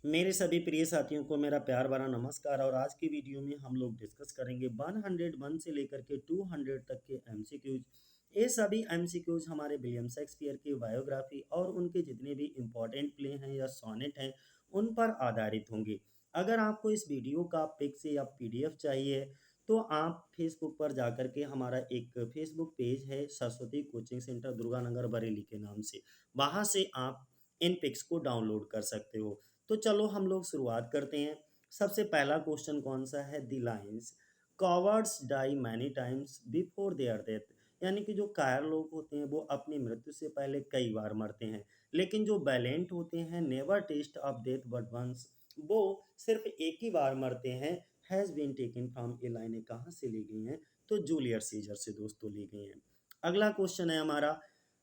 मेरे सभी प्रिय साथियों को मेरा प्यार भरा नमस्कार। और आज की वीडियो में हम लोग डिस्कस करेंगे 101 से लेकर के 200 तक के एमसीक्यूज। ये सभी एमसीक्यूज हमारे विलियम शेक्सपियर की बायोग्राफी और उनके जितने भी इम्पोर्टेंट प्ले हैं या सोनेट हैं उन पर आधारित होंगे। अगर आपको इस वीडियो का पिक्स या पीडीएफ चाहिए तो आप फेसबुक पर जाकर के हमारा एक फेसबुक पेज है सरस्वती कोचिंग सेंटर दुर्गानगर बरेली के नाम से, वहाँ से आप इन पिक्स को डाउनलोड कर सकते हो। तो चलो हम लोग शुरुआत करते हैं। सबसे पहला क्वेश्चन कौन सा है? The lines cowards die many times before their death. यानी कि जो कायर लोग होते हैं वो अपनी मृत्यु से पहले कई बार मरते हैं, लेकिन जो बैलेंट होते हैं never taste of death but once, वो सिर्फ एक ही बार मरते हैं। हैज़ बीन टेकन फ्रॉम, ये लाइनें कहाँ से ली गई हैं? तो जूलियस सीजर से दोस्तों ली गई हैं। अगला क्वेश्चन है हमारा,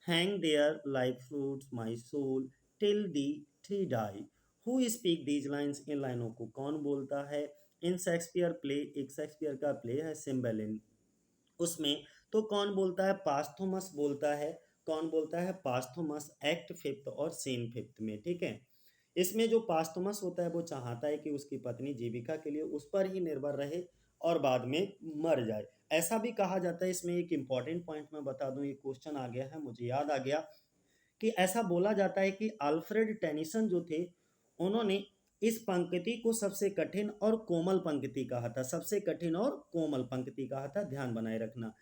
hang there like fruits my soul till the three die. Who speak these lines, इन लाइनों को कौन बोलता है? इन शेक्सपियर प्ले, एक शेक्सपियर का प्ले है सिम्बेलिन, उसमें तो कौन बोलता है? पास्थोमस बोलता है। कौन बोलता है? पास्थोमस, एक्ट फिफ्थ और सीन फिफ्थ में, ठीक है। इसमें जो पास्थोमस होता है वो चाहता है कि उसकी पत्नी जीविका के लिए उस पर ही निर्भर रहे और बाद में मर जाए। ऐसा भी कहा जाता है। इसमें एक इंपॉर्टेंट पॉइंट मैं बता दूं, ये क्वेश्चन आ गया है, मुझे याद आ गया कि ऐसा बोला जाता है कि अल्फ्रेड टेनिसन जो थे उन्होंने इस पंक्ति को सबसे कठिन और कोमल पंक्ति कहा था। सबसे कठिन और कोमल पंक्ति कहा था, ध्यान बनाए रखना।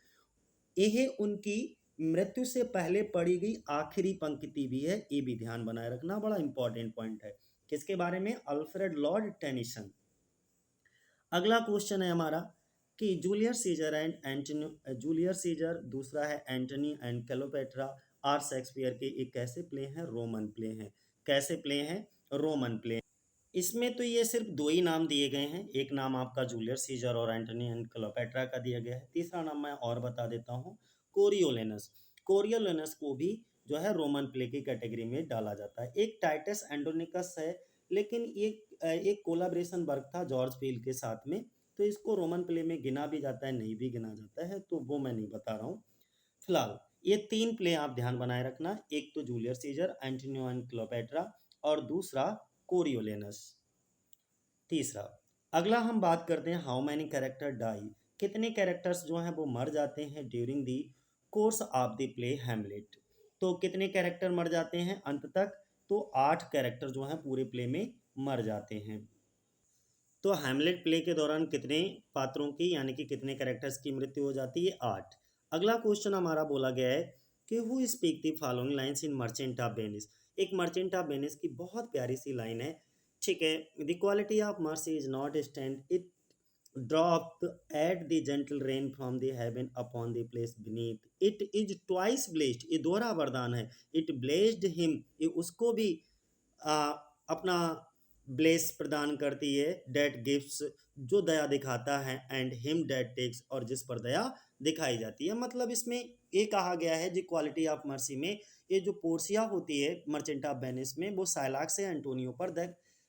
यह उनकी मृत्यु से पहले पढ़ी गई आखिरी पंक्ति भी है, ये भी ध्यान बनाए रखना, बड़ा इंपॉर्टेंट पॉइंट है। किसके बारे में? Alfred Lord Tennyson. अगला क्वेश्चन है हमारा कि Julius seizure and Antony, Julius Caesar दूसरा है एंटनी एंड क्लेओपेट्रा आर शेक्सपियर के एक कैसे प्ले हैं? रोमन प्ले हैं। कैसे प्ले हैं? Roman play. इसमें तो ये सिर्फ दो ही नाम दिए गए हैं, एक नाम आपका जूलियस सीजर और एंटनी एंड क्लेओपेट्रा का दिया गया है, तीसरा नाम मैं और बता देता हूँ, कोरियोलेनस। कोरियोलेनस को भी जो है रोमन प्ले की कैटेगरी में डाला जाता है। एक टाइटस एंडोनिकस है, लेकिन एक कोलाब्रेशन वर्क था जॉर्ज फील के साथ में, तो इसको रोमन प्ले में गिना भी जाता है, नहीं भी गिना जाता है, तो वो मैं नहीं बता रहा हूँ फिलहाल। ये तीन प्ले आप ध्यान बनाए रखना, एक तो जूलियस सीजर, एंटोनियो एंड क्लोपेट्रा, और दूसरा कोरियोलेनस। तीसरा, अगला हम बात करते हैं हाउ मैनी कैरेक्टर डाई, कितने कैरेक्टर्स जो हैं वो मर जाते हैं during the course of the play Hamlet. तो कितने कैरेक्टर मर जाते हैं अंत तक? तो 8 कैरेक्टर जो हैं पूरे प्ले में मर जाते हैं। तो हैमलेट प्ले के दौरान कितने पात्रों की यानी कि कितने कैरेक्टर्स की मृत्यु हो जाती है? 8। अगला क्वेश्चन हमारा बोला गया है कि who speak the following lines in merchant of Venice. एक मर्चेंट ऑफ वेनिस की बहुत प्यारी सी लाइन है, ठीक है। The quality of mercy is not stand, it drop at the gentle rain from the haven upon the place beneath, it is twice blessed, ये दोहरा वरदान है। इट ब्लेस्ड हिम, ये उसको भी आ, अपना ब्लेस प्रदान करती है। डेट गिफ्ट्स, जो दया दिखाता है, एंड हिम डेट टेक्स, और जिस पर दया दिखाई जाती है। मतलब इसमें ये कहा गया है जी क्वालिटी ऑफ मर्सी में, ये जो पोर्सिया होती है मर्चेंट ऑफ वेनिस में, वो साइलाक से एंटोनियो पर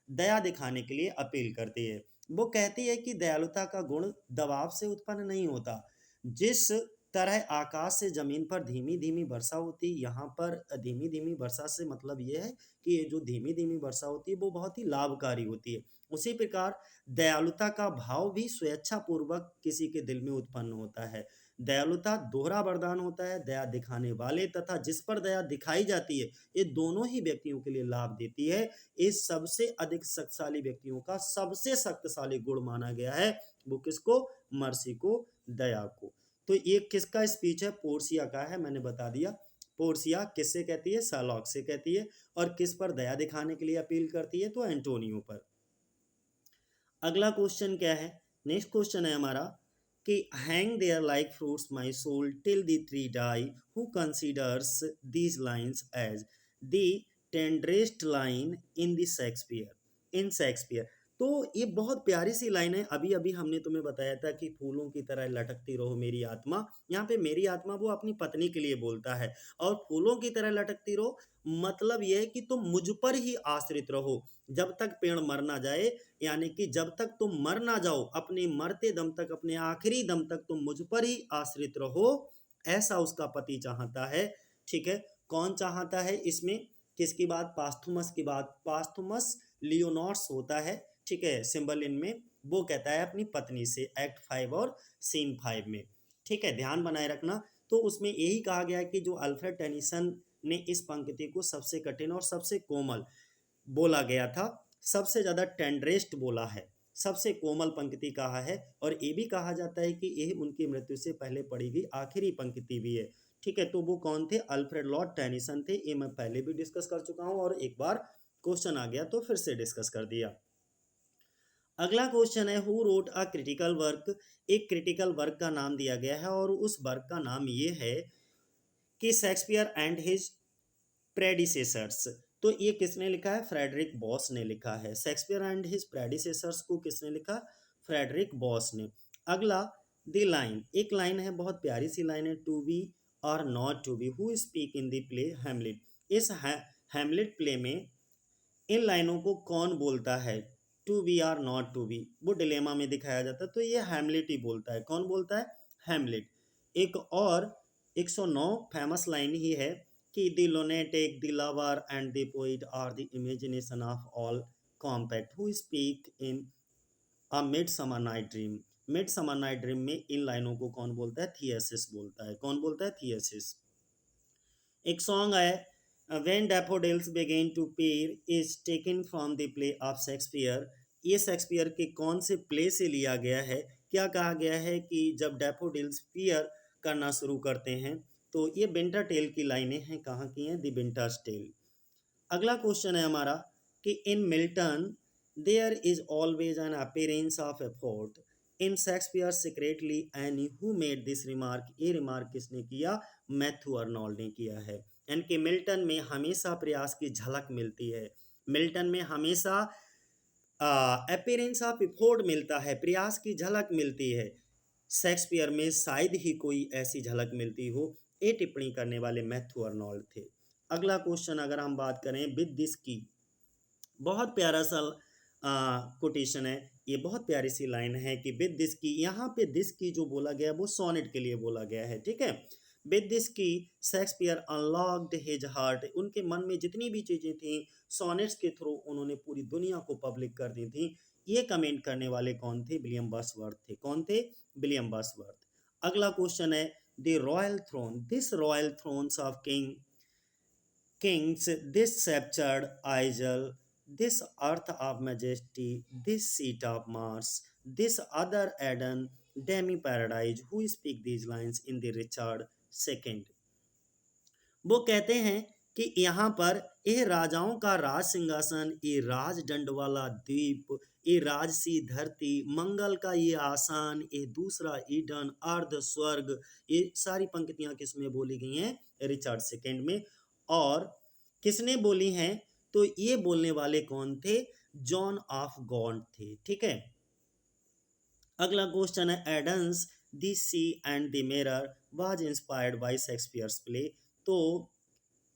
दया दिखाने के लिए अपील करती है। वो कहती है कि दयालुता का गुण दबाव से उत्पन्न नहीं होता। जिस तरह आकाश से जमीन पर धीमी धीमी वर्षा होती, यहाँ पर धीमी धीमी वर्षा से मतलब ये है कि ये जो धीमी धीमी वर्षा होती है वो बहुत ही लाभकारी होती है। उसी प्रकार दयालुता का भाव भी स्वेच्छा पूर्वक किसी के दिल में उत्पन्न होता है। दयालुता दोहरा वरदान होता है, दया दिखाने वाले तथा जिस पर दया दिखाई जाती है, ये दोनों ही व्यक्तियों के लिए लाभ देती है। इस सबसे अधिक शक्तिशाली व्यक्तियों का सबसे शक्तिशाली गुण माना गया है, वो किसको? मर्सी को, दया को। तो ये किसका स्पीच है? पोर्सिया का है, मैंने बता दिया। पोर्सिया किससे कहती है? शार्लॉक से कहती है। और किस पर दया दिखाने के लिए अपील करती है? तो एंटोनियो पर। अगला क्वेश्चन क्या है? नेक्स्ट क्वेश्चन है हमारा कि hang there like fruits my soul till the tree die, who considers these lines as the tenderest line in the Shakespeare, in Shakespeare. तो ये बहुत प्यारी सी लाइन है। अभी अभी हमने तुम्हें बताया था कि फूलों की तरह लटकती रहो मेरी आत्मा, यहाँ पे मेरी आत्मा वो अपनी पत्नी के लिए बोलता है। और फूलों की तरह लटकती रहो मतलब ये है कि तुम मुझ पर ही आश्रित रहो जब तक पेड़ मर ना जाए, यानी कि जब तक तुम मर ना जाओ, अपने मरते दम तक, अपने आखिरी दम तक तुम मुझ पर ही आश्रित रहो, ऐसा उसका पति चाहता है। ठीक है, कौन चाहता है इसमें? किसकी बात? पास्थुमस की बात। पास्थुमस लियोनॉर्स होता है, ठीक है, सिंबल इनमें, वो कहता है अपनी पत्नी से, एक्ट 5 और सीन 5 में, ठीक है, ध्यान बनाए रखना। तो उसमें यही कहा गया है कि जो अल्फ्रेड टेनिसन ने इस पंक्ति को सबसे कठिन और सबसे कोमल बोला गया था, सबसे ज़्यादा टेंडरेस्ट बोला है, सबसे कोमल पंक्ति कहा है, और ये भी कहा जाता है कि यह उनकी मृत्यु से पहले पढ़ी गई आखिरी पंक्ति भी है, ठीक है। तो वो कौन थे? अल्फ्रेड लॉर्ड टेनिसन थे। ये मैं पहले भी डिस्कस कर चुका हूँ, और एक बार क्वेश्चन आ गया तो फिर से डिस्कस कर दिया। अगला क्वेश्चन है, who wrote a critical work. एक क्रिटिकल वर्क का नाम दिया गया है, और उस वर्क का नाम ये है कि शेक्सपियर एंड हिज प्रेडिसेसर्स। तो ये किसने लिखा है? फ्रेडरिक बॉस ने लिखा है। शेक्सपियर एंड हिज प्रेडिसेसर्स को किसने लिखा? फ्रेडरिक बॉस ने। अगला, द लाइन, एक लाइन है, बहुत प्यारी सी लाइन है, to be or not to be, who speak in the play Hamlet. इस हैमलेट प्ले में इन लाइनों को कौन बोलता है? To be or not to be, वो डिलेमा में दिखाया जाता है, तो ये हैमलेट ही बोलता है। कौन बोलता है? हैमलेट। एक और 109 फेमस लाइन ही है कि the lunatic, the lover and the poet are the imagination of all compact, who speak in a midsummer night dream. Midsummer night dream में इन लाइनों को कौन बोलता है? थियसिस बोलता है। कौन बोलता है? थियसिस। एक सॉन्ग है व्हेन डैफोडिल्स बिगिन टू पेर, is taken from the play of Shakespeare. ये शेक्सपियर के कौन से प्ले से लिया गया है? क्या कहा गया है कि जब डैफोडिल्स पियर करना शुरू करते हैं, तो ये विंटर टेल की लाइनें हैं। कहाँ की हैं? The winter's tale. अगला क्वेश्चन है हमारा कि in Milton there is always an appearance of effort, in Shakespeare secretly any who made this remark. ये रिमार्क किसने किया? मैथ्यू अर्नोल्ड ने किया है। यानी कि मिल्टन में हमेशा प्रयास की झलक मिलती है, मिल्टन में हमेशा अपीयरेंस ऑफ एफोर्ट मिलता है, प्रयास की झलक मिलती है। शेक्सपियर में शायद ही कोई ऐसी झलक मिलती हो। ये टिप्पणी करने वाले मैथ्यू अर्नोल्ड थे। अगला क्वेश्चन अगर हम बात करें विद दिस की, बहुत प्यारा सा कोटेशन है, ये बहुत प्यारी सी लाइन है कि विद दिस की, यहाँ पे दिस की जो बोला गया वो सोनेट के लिए बोला गया है, ठीक है। विद दिस की शेक्सपियर अनलॉक्ड हिज हार्ट, उनके मन में जितनी भी चीज़ें थी सोनेट्स के थ्रू उन्होंने पूरी दुनिया को पब्लिक कर दी थी। ये कमेंट करने वाले कौन थे? विलियम वर्ड्सवर्थ थे। कौन थे? William Wordsworth. अगला क्वेश्चन है the royal throne, this royal thrones of kings, this sceptred isle, this earth of majesty, this seat of Mars, this other Eden, demi paradise, who speak these lines in the Richard II। वो कहते हैं कि यहाँ पर यह राजाओं का राज सिंहासन, ये राजदंड वाला द्वीप, ये राजसी धरती, मंगल का ये आसान, ये दूसरा ईडन, अर्ध स्वर्ग, ये सारी पंक्तियां किसमें बोली गई हैं? रिचर्ड सेकेंड में। और किसने बोली हैं? तो ये बोलने वाले कौन थे? जॉन ऑफ गॉन्ट थे, ठीक है। अगला क्वेश्चन है Auden's the sea and the mirror was inspired by Shakespeare's play. तो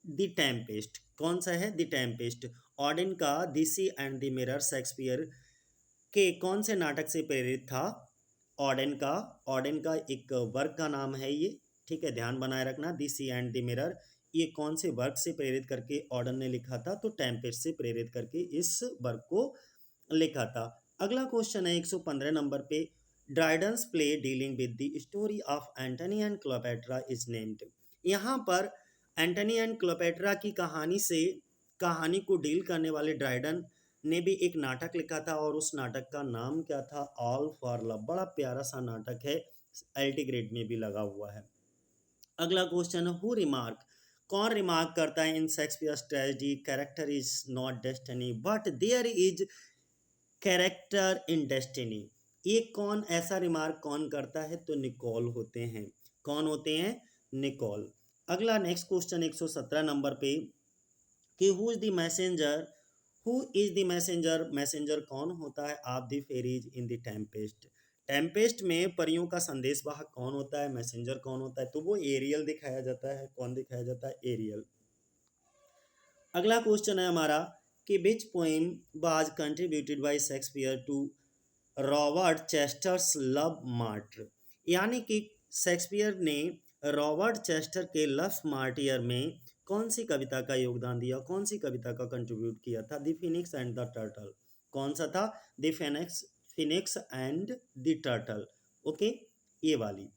द टेम्पेस्ट कौन सा है? The Tempest. ऑडेन का the sea and the mirror Shakespeare के कौन से नाटक से प्रेरित था? ऑडेन का एक वर्क का नाम है ये, ठीक है, ध्यान बनाए रखना। The sea and the mirror, ये कौन से वर्क से प्रेरित करके ऑडेन ने लिखा था? तो टेम्पेस्ट से प्रेरित करके इस वर्क को लिखा था। अगला क्वेश्चन है 115 नंबर पे, Dryden's play dealing with the story of Antony and Cleopatra is named. यहाँ पर एंटनी एंड क्लोपेट्रा की कहानी को डील करने वाले ड्राइडन ने भी एक नाटक लिखा था, और उस नाटक का नाम क्या था? All for love. बड़ा प्यारा सा नाटक है, एलटी ग्रेड में भी लगा हुआ है। अगला क्वेश्चन है हु रिमार्क, कौन रिमार्क करता है in Shakespeare's tragedy character is not destiny but there is character in destiny. ये कौन ऐसा रिमार्क कौन करता है? तो निकोल होते हैं। कौन होते हैं? निकोल। अगला नेक्स्ट क्वेश्चन 117 नंबर पे कि who is the messenger, who is the messenger, messenger कौन होता है of the fairies in the Tempest. Tempest में परियों का संदेश वाहक कौन होता है? मैसेंजर कौन होता है? तो वो एरियल दिखाया जाता है। कौन दिखाया जाता है? एरियल। अगला क्वेश्चन है हमारा कि which poem was contributed by Shakespeare to Robert Chester's love martyr. यानी कि शेक्सपियर ने रॉबर्ट चेस्टर के लव मार्टियर में कौन सी कविता का योगदान दिया, कौन सी कविता का कंट्रीब्यूट किया था? The Phoenix and the turtle. कौन सा था? The Phoenix Phoenix and the turtle. Okay, ये वाली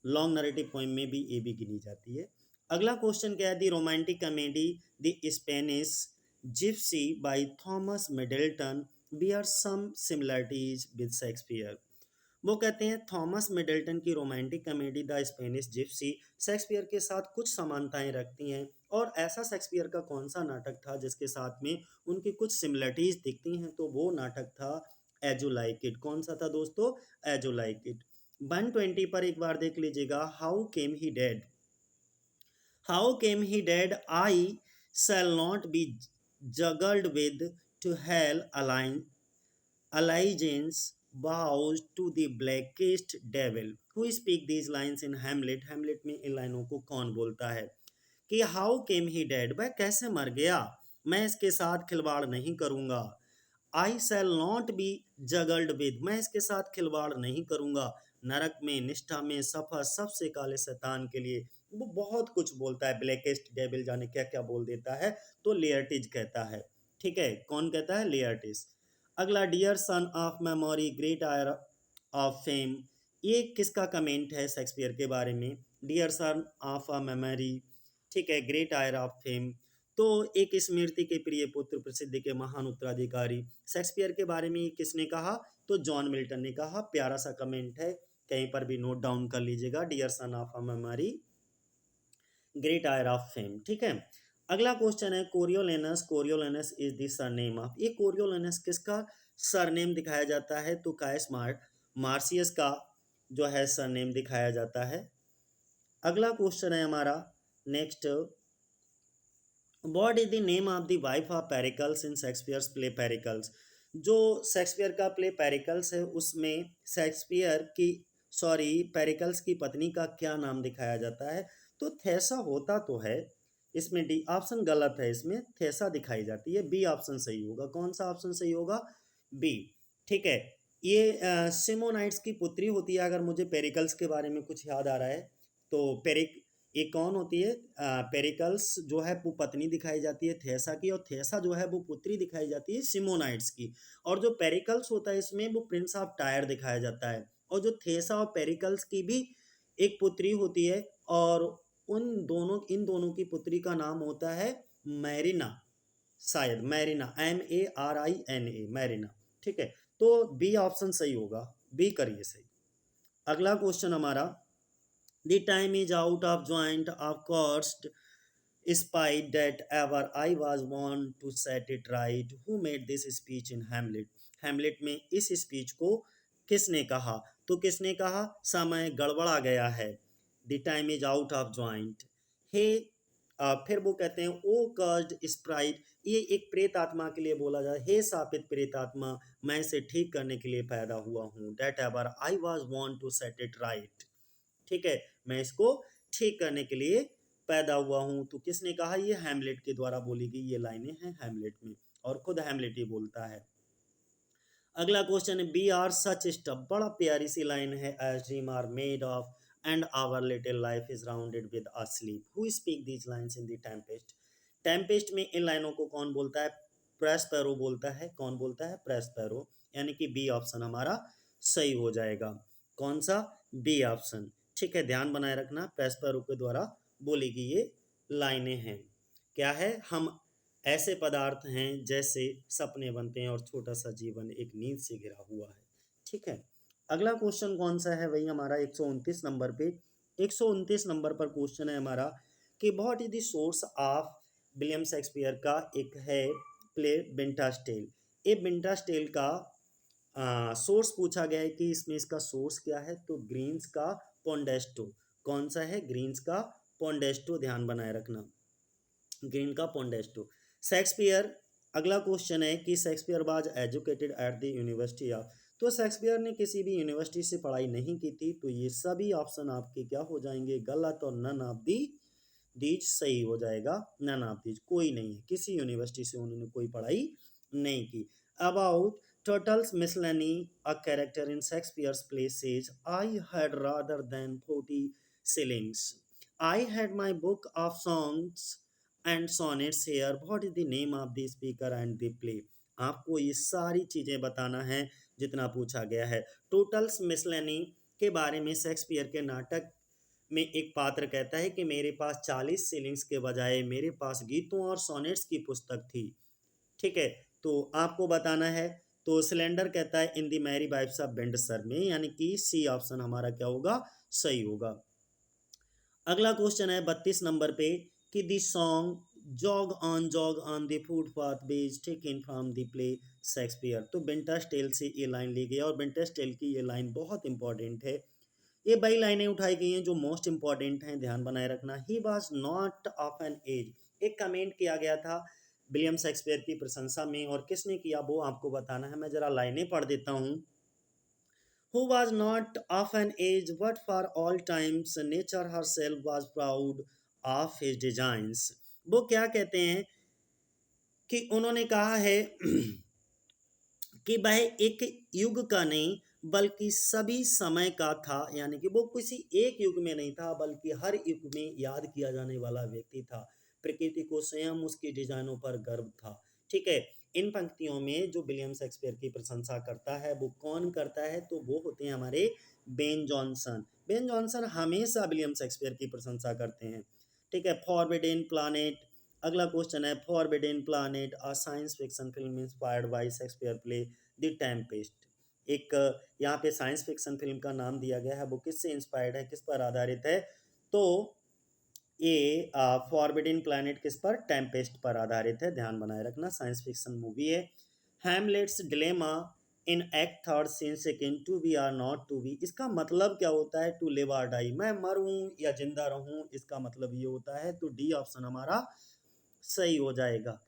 लॉन्ग नरेटिव पोइम में भी ये भी गिनी जाती है। अगला क्वेश्चन क्या है? The romantic comedy the Spanish gypsy by Thomas Middleton bear some similarities with Shakespeare. वो कहते हैं थॉमस मिडल्टन की romantic comedy the Spanish gypsy Shakespeare के साथ कुछ समानताएं रखती हैं। और ऐसा शेक्सपियर का कौन सा नाटक था जिसके साथ में उनकी कुछ सिमिलरिटीज दिखती हैं? तो वो नाटक था एज यू लाइक इट। कौन सा था दोस्तों? As you like it. 120 पर एक बार देख लीजिएगा। How came he dead, how came he dead I shall not be juggled with to hell align allegiance vows to the blackest devil who speak these lines in Hamlet। Hamlet में इन लाइनों को कौन बोलता है कि हाउ केम ही डेड, वह कैसे मर गया, मैं इसके साथ खिलवाड़ नहीं करूंगा। आई shall not be juggled with, मैं इसके साथ खिलवाड़ नहीं करूंगा। नरक में, निष्ठा में, सफर, सबसे काले शैतान के लिए। वो बहुत कुछ बोलता है, ब्लैकेस्ट डेविल जाने क्या क्या बोल देता है। तो लेयर्टिज कहता है। ठीक है, कौन कहता है? लेयर्टिज। अगला, dear son of memory great heir of fame. ये किसका कमेंट है शेक्सपियर के बारे में? Dear son of a memory, ठीक है, ग्रेट आयर ऑफ फेम। तो एक स्मृति के प्रिय पुत्र, प्रसिद्धि के महान उत्तराधिकारी। शेक्सपियर के बारे में किसने कहा? तो जॉन मिल्टन ने कहा। प्यारा सा कमेंट है, कहीं पर भी नोट डाउन कर लीजिएगा। Dear son of a memory great heir of fame. ठीक है, अगला क्वेश्चन है Coriolanus. Coriolanus is the surname of, ये कोरियोलेनस किसका सरनेम दिखाया जाता है? तो कायस मार्सियस का जो है सरनेम दिखाया जाता है। अगला क्वेश्चन है हमारा next, what is the name of the wife of Pericles in Shakespeare's play Pericles. जो शेक्सपियर का प्ले पेरिकल्स है उसमें शेक्सपियर की पेरिकल्स की पत्नी का क्या नाम दिखाया जाता है? तो थेसा होता तो है, इसमें डी ऑप्शन गलत है, इसमें थेसा दिखाई जाती है। बी ऑप्शन सही होगा। कौन सा ऑप्शन सही होगा? बी। ठीक है, ये सिमोनाइट्स की पुत्री होती है। अगर मुझे पेरिकल्स के बारे में कुछ याद आ रहा है तो पेरिक ये कौन होती है? पेरिकल्स जो है वो पत्नी दिखाई जाती है थेसा की, और थेसा जो है वो पुत्री दिखाई जाती है सिमोनाइट्स की। और जो पेरिकल्स होता है इसमें वो प्रिंस ऑफ टायर दिखाया जाता है। और जो थेसा और पेरिकल्स की भी एक पुत्री होती है, और इन दोनों की पुत्री का नाम होता है मैरिना, शायद मैरिना, MARINA, मैरिना। ठीक है, तो बी ऑप्शन सही होगा, बी करिए सही। अगला क्वेश्चन हमारा, the time is out of joint of cost spite that ever I was born to set it right, who made this speech in Hamlet। Hamlet में इस स्पीच को किसने कहा? तो किसने कहा? समय गड़बड़ा गया है, the time is out of joint. हे फिर वो कहते हैं ओ कर्स्ड स्प्राइट, ये एक प्रेत आत्मा के लिए बोला जाए। हे शापित प्रेत आत्मा, मैं इसे ठीक करने के लिए पैदा हुआ हूँ। That ever I was born to set it right. ठीक है, मैं इसको ठीक करने के लिए पैदा हुआ हूं। तो किसने कहा? ये हैमलेट के द्वारा बोली गई ये लाइनें हैं हैमलेट में, और खुद हैमलेट ही बोलता है। अगला क्वेश्चन है, बी आर सच स्टफ, बड़ा प्यारी सी लाइन है। As dream are made of and our little life is rounded with a sleep, who speak these lines in the Tempest. Tempest में इन लाइनों को कौन बोलता है? प्रेस्पेरो बोलता है। कौन बोलता है? प्रेस्पेरो। यानी कि बी ऑप्शन हमारा सही हो जाएगा। कौन सा? B option. ठीक है, ध्यान बनाए रखना, प्रेस्पेरो के द्वारा बोली गई ये लाइनें हैं। क्या है? हम ऐसे पदार्थ हैं जैसे सपने बनते हैं और छोटा सा जीवन एक नींद से घिरा हुआ है। ठीक है, अगला क्वेश्चन कौन सा है? वही हमारा 129 नंबर पे, 129 नंबर पर क्वेश्चन है हमारा कि what is the source of William Shakespeare का एक है प्ले विंटर्स टेल। ये विंटर्स टेल का सोर्स पूछा गया है कि इसमें इसका सोर्स क्या है? तो ग्रीन्स का पोंडेस्टो। कौन सा है? ग्रीन्स का पोंडेस्टो, ध्यान बनाए रखना, ग्रीन का पोंडेस्टो। शेक्सपियर, अगला क्वेश्चन है कि Shakespeare was educated at the university of. तो शेक्सपियर ने किसी भी यूनिवर्सिटी से पढ़ाई नहीं की थी। तो ये सभी ऑप्शन आपके क्या हो जाएंगे? गलत, और नन ऑफ दी दीज सही हो जाएगा। नन ऑफ दीज, कोई नहीं है, किसी यूनिवर्सिटी से उन्होंने कोई पढ़ाई नहीं की। About Tottel's Miscellany, a character in Shakespeare's play says, I had rather than 40 shillings। I had my book of songs and sonnets here. What is the name of the speaker and the play? आपको ये सारी चीज़ें बताना है जितना पूछा गया है। टोटल्स मिसलेनी के बारे में शेक्सपियर के नाटक में एक पात्र कहता है कि मेरे पास 40 शिलिंग्स के बजाय मेरे पास गीतों और सोनेट्स की पुस्तक थी। ठीक है, तो आपको बताना है। तो सिलेंडर कहता है इन दी मैरी वाइफ्स ऑफ बेंडसर में, यानी कि सी ऑप्शन हमारा क्या होगा, सही होगा। अगला क्वेश्चन है 32 नंबर पे कि the song jog on the footpath was taken from the play Shakespeare. तो बेंटस टेल से ये लाइन ली गई है और बेंटस टेल की ये लाइन बहुत इंपॉर्टेंट है। ये वही लाइनें उठाई गई हैं जो मोस्ट इंपॉर्टेंट हैं, ध्यान बनाए रखना। He was not of an age, एक कमेंट किया गया था विलियम शेक्सपियर की प्रशंसा में, और किसने किया वो आपको बताना है। मैं जरा लाइनें पढ़ देता हूँ। Who was not of an age, but for all times nature herself was proud of his designs। वो क्या कहते हैं कि उन्होंने कहा है कि वह एक युग का नहीं बल्कि सभी समय का था, यानी कि वो किसी एक युग में नहीं था बल्कि हर युग में याद किया जाने वाला व्यक्ति था। प्रकृति को स्वयं उसकी डिजाइनों पर गर्व था। ठीक है, इन पंक्तियों में जो विलियम शेक्सपियर की प्रशंसा करता है वो कौन करता है, तो वो होते हैं हमारे बेन जॉनसन। बेन जॉनसन हमेशा विलियम शेक्सपियर की प्रशंसा करते हैं। ठीक है, फॉरबिडेन प्लानेट। अगला क्वेश्चन है Forbidden Planet, a science fiction film inspired by Shakespeare play the Tempest. एक यहाँ पे साइंस फिक्शन फिल्म का नाम दिया गया है, वो किससे इंस्पायर्ड है, किस पर आधारित है, तो ये फॉरबिडन प्लैनेट किस पर, टेम्पेस्ट पर आधारित है। ध्यान बनाए रखना, साइंस फिक्शन मूवी है। Hamlet's dilemma in act third scene second, to be or not to be, इसका मतलब क्या होता है, टू लिव और डाई, मैं मरूं या जिंदा रहूं, इसका मतलब ये होता है। तो डी ऑप्शन हमारा सही हो जाएगा।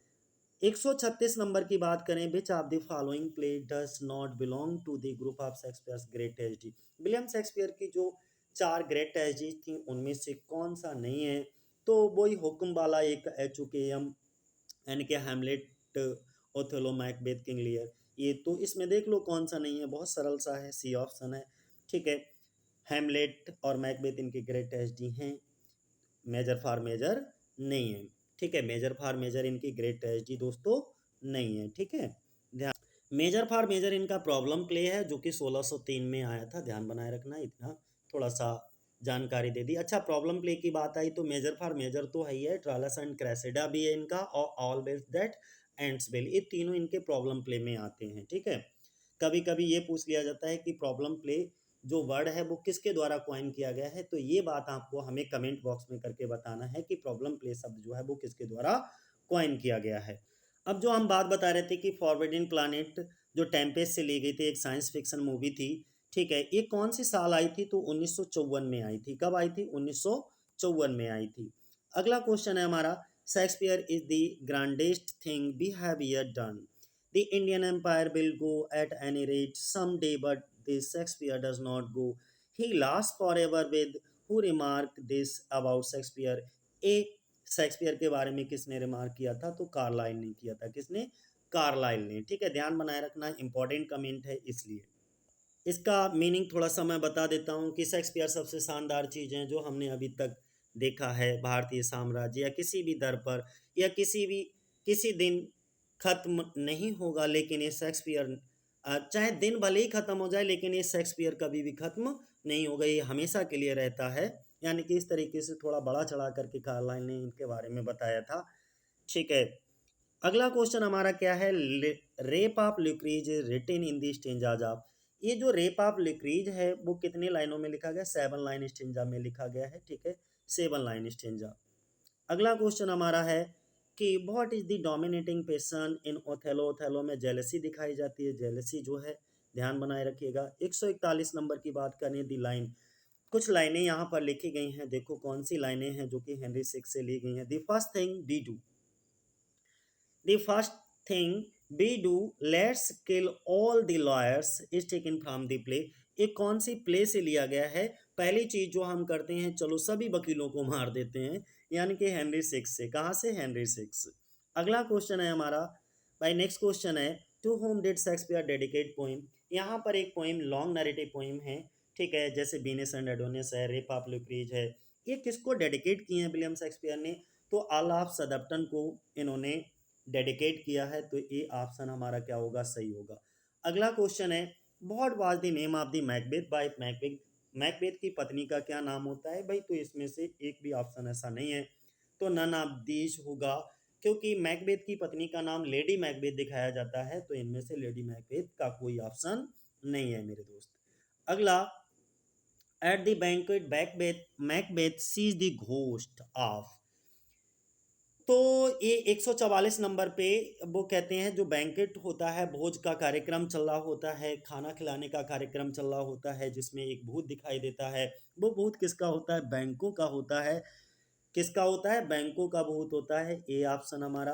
136 नंबर की बात करें, which of the following play does not belong to the group of Shakespeare's great tragedy. William Shakespeare की जो 4 ग्रेट ट्रेजेडी थी उनमें से कौन सा नहीं है, तो वही हुक्म वाला एक एचुकेयम, यानी कि Hamlet, Othello, Macbeth, King Lear. ये तो इसमें देख लो कौन सा नहीं है, बहुत सरल सा है, सी ऑप्शन है। ठीक है, हैमलेट और मैकबेथ इनके ग्रेट ट्रेजेडी हैं, मेजर फॉर मेजर नहीं है। ठीक है, मेजर फॉर मेजर इनकी ग्रेट ट्रेजेडी दोस्तों नहीं है। ठीक है, ध्यान, मेजर फॉर मेजर इनका प्रॉब्लम प्ले है जो कि 1603 में आया था, ध्यान बनाए रखना, इतना थोड़ा सा जानकारी दे दी। अच्छा, प्रॉब्लम प्ले की बात आई तो मेजर फॉर मेजर तो है ही है, ट्रालस एंड क्रेसेडा भी है इनका, और ऑलवेज दैट एंड्स वेल, ये तीनों इनके प्रॉब्लम प्ले में आते हैं। ठीक है, कभी कभी ये पूछ लिया जाता है कि प्रॉब्लम प्ले जो वर्ड है वो किसके द्वारा क्वाइन किया गया है, तो ये बात आपको हमें कमेंट बॉक्स में करके बताना है कि प्रॉब्लम प्ले शब्द जो है वो किसके द्वारा क्वाइन किया गया है। अब जो हम बात बता रहे थे कि फॉरबिडन प्लानेट जो टेम्पेस्ट से ली गई थी, एक साइंस फिक्शन मूवी थी। ठीक है, ये कौन सी साल आई थी, तो 1954 में आई थी। कब आई थी, 1954 में आई थी। अगला क्वेश्चन है हमारा, Shakespeare is the grandest thing we have year done. The Indian Empire will go at any rate someday, but this Shakespeare does not go. He lasts forever with, who remarked this about Shakespeare? A Shakespeare के बारे में किसने remark किया था, तो Carlisle ने किया था। किसने, कार्लाइल ने। ठीक है, ध्यान बनाए रखना, इंपॉर्टेंट कमेंट है इसलिए। इसका मीनिंग थोड़ा सा मैं बता देता हूँ कि शेक्सपियर सबसे शानदार चीज़ें जो हमने अभी तक देखा है भारतीय साम्राज्य या किसी भी दर पर या किसी दिन खत्म नहीं होगा, लेकिन ये शेक्सपियर चाहे दिन भले ही खत्म हो जाए लेकिन ये शेक्सपियर कभी भी खत्म नहीं होगा, ये हमेशा के लिए रहता है। यानी कि इस तरीके से थोड़ा बड़ा चढ़ा करके कार्लाइल ने इनके बारे में बताया था। ठीक है, अगला क्वेश्चन हमारा क्या है, rape of Lucrece written in the stanzas of. ये जो रेप ऑफ ल्यूक्रीज है वो कितने लाइनों में लिखा गया, 7 लाइन स्टेंजा में लिखा गया है। ठीक है, 7 लाइन स्टेंजा। अगला क्वेश्चन हमारा है कि what is the dominating passion in Othello. Othello में जेलसी दिखाई जाती है, जेलसी जो है, ध्यान बनाए रखिएगा। 141 नंबर की बात करें, दी लाइन, कुछ लाइनें यहाँ पर लिखी गई हैं, देखो कौन सी लाइनें हैं जो कि हेनरी सिक्स से ली गई हैं। The first thing we do, The first thing we do, let's kill all the lawyers is taken from the play। एक कौन सी प्ले से लिया गया है, पहली चीज जो हम करते हैं, चलो सभी वकीलों को मार देते हैं, यानी कि हेनरी सिक्स से। कहाँ से, हेनरी सिक्स। अगला क्वेश्चन है हमारा, भाई नेक्स्ट क्वेश्चन है, to whom did Shakespeare dedicate poem. यहाँ पर एक पोइम लॉन्ग नरेटिव पोइम है। ठीक है, जैसे बीनेस एंड एडोनियस है, रेप ऑफ लुक्रीज है, ये किसको डेडिकेट किए हैं विलियम शेक्सपियर ने? तो ऑलाफ सदर्टन को इन्होंने डेडिकेट किया है, तो ये ऑप्शन हमारा क्या होगा, सही होगा। अगला क्वेश्चन है, what was the name of the Macbeth wife? Macbeth, Macbeth की पत्नी का क्या नाम होता है भाई? तो इसमें से एक भी ऑप्शन ऐसा नहीं है, तो नन ऑफ दीज होगा, क्योंकि मैकबेथ की पत्नी का नाम लेडी मैकबेथ दिखाया जाता है, तो इनमें से लेडी मैकबेथ का कोई ऑप्शन नहीं है मेरे दोस्त। अगला, at the banquet Macbeth sees the ghost of. तो ये 144 नंबर पे वो कहते हैं, जो बैंकेट होता है, भोज का कार्यक्रम चल रहा होता है, खाना खिलाने का कार्यक्रम चल रहा होता है, जिसमें एक भूत दिखाई देता है। वो भूत किसका होता है? बैंकों का होता है। किसका होता है? बैंकों का भूत होता है। ए ऑप्शन हमारा।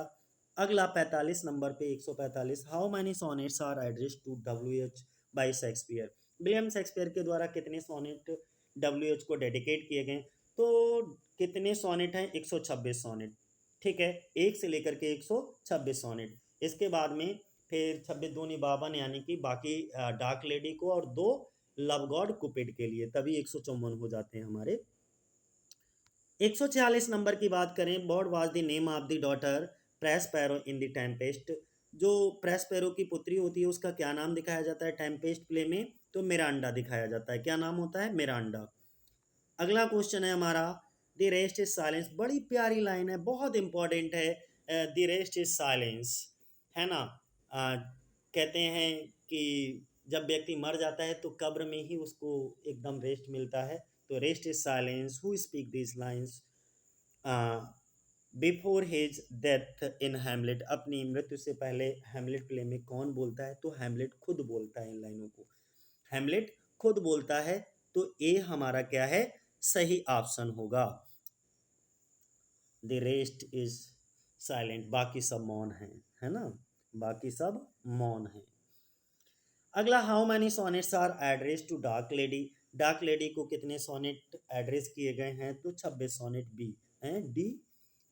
अगला 45 नंबर पे 145, how many sonnets are address to W H by Shakespeare? William Shakespeare के द्वारा कितने सोनेट डब्ल्यू एच को डेडिकेट किए गए? तो कितने सोनेट हैं? 126 सोनेट। ठीक है, एक से लेकर के 126 सोनेट। इसके बाद में फिर 26 दूनी 52, यानी कि बाकी डार्क लेडी को और 2 लव गॉड कुपिड के लिए, तभी 154 हो जाते हैं हमारे। 146 नंबर की बात करें, what was the name of the daughter Prospero in the Tempest? जो प्रेस्पेरो की पुत्री होती है उसका क्या नाम दिखाया जाता है टेम्पेस्ट प्ले में? तो मिरांडा दिखाया जाता है। क्या नाम होता है? मिरांडा। अगला क्वेश्चन है हमारा, द रेस्ट इज साइलेंस। बड़ी प्यारी लाइन है, बहुत इंपॉर्टेंट है। द रेस्ट इज साइलेंस, है ना। कहते हैं कि जब व्यक्ति मर जाता है तो कब्र में ही उसको एकदम रेस्ट मिलता है। तो rest is silence, who speak this lines before his death in Hamlet? अपनी मृत्यु से पहले हैमलेट प्ले में कौन बोलता है? तो हैमलेट खुद बोलता है इन लाइनों को, हैमलेट खुद बोलता है। तो ए हमारा क्या है? सही ऑप्शन होगा। द रेस्ट इज साइलेंट, बाकी सब मौन है ना, बाकी सब मौन है। अगला, how many sonnets are address to dark lady? Dark lady को कितने सोनेट एड्रेस किए गए हैं? तो 26 सोनेट। बी हैं, डी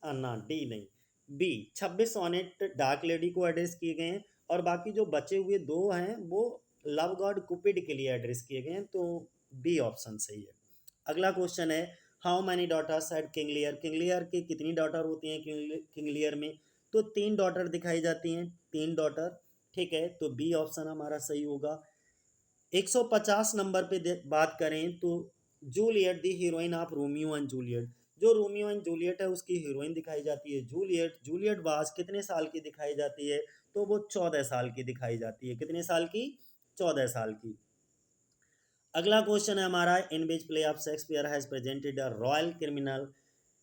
ना, डी नहीं, बी 26 सोनेट डार्क लेडी को एड्रेस किए गए हैं, और बाकी जो बचे हुए 2 हैं वो लव गॉड कुपिड के लिए एड्रेस किए गए हैं, तो बी ऑप्शन सही है। अगला क्वेश्चन है, how many daughters had King Lear? King Lear की कितनी डॉटर होती हैं किंग लियर में? तो 3 डॉटर दिखाई जाती हैं, 3 डॉटर। ठीक है, तो बी ऑप्शन हमारा सही होगा। 150 नंबर पे बात करें तो, Juliet the heroine of Romeo and Juliet, जो रोमियो एंड जूलियट है उसकी हीरोइन दिखाई जाती है जूलियट। जूलियट वाज कितने साल की दिखाई जाती है? तो वो 14 साल की दिखाई जाती है। कितने साल की? 14 साल की। अगला क्वेश्चन है हमारा, in which play of Shakespeare has presented a royal criminal?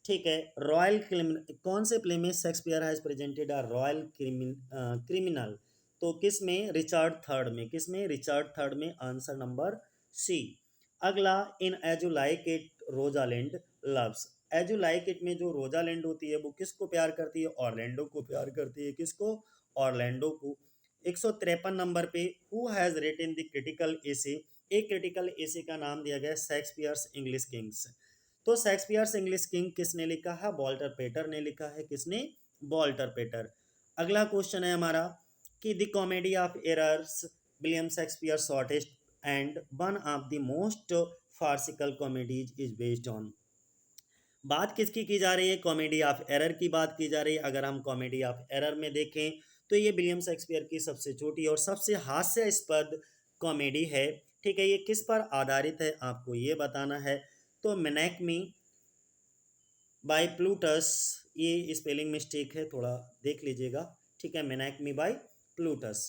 ठीक है, रॉयल क्रिमिनल, कौन से प्ले में Shakespeare has presented a royal criminal? तो किस में? रिचर्ड थर्ड में। किस में? रिचर्ड थर्ड में। Answer number C. अगला, in as you like it Rosalind loves? As you like it में जो रोजालिंड होती है वो किसको प्यार करती है? ऑरलैंडो को प्यार करती है। किसको? ऑरलैंडो को। 153 नंबर पे, who has written the critical essay? एक क्रिटिकल एसे का नाम दिया गया शेक्सपियर्स इंग्लिश किंग्स। तो शेक्सपियर्स इंग्लिश किंग किसने लिखा है? वॉल्टर पेटर ने लिखा है। किसने? Walter Pater. अगला क्वेश्चन है हमारा, कि the comedy of errors William Shakespeare shortest and one of the most farcical comedies is based on? बात किसकी की जा रही है? कॉमेडी ऑफ एरर की बात की जा रही है। अगर हम कॉमेडी ऑफ एरर में देखें तो ये विलियम शेक्सपियर की सबसे छोटी और सबसे हास्यास्पद कॉमेडी है। ठीक है, ये किस पर आधारित है आपको ये बताना है। तो मेनेक्मी बाय प्लूटस, ये स्पेलिंग मिस्टेक है, थोड़ा देख लीजिएगा। ठीक है, मेनेक्मी बाय प्लूटस।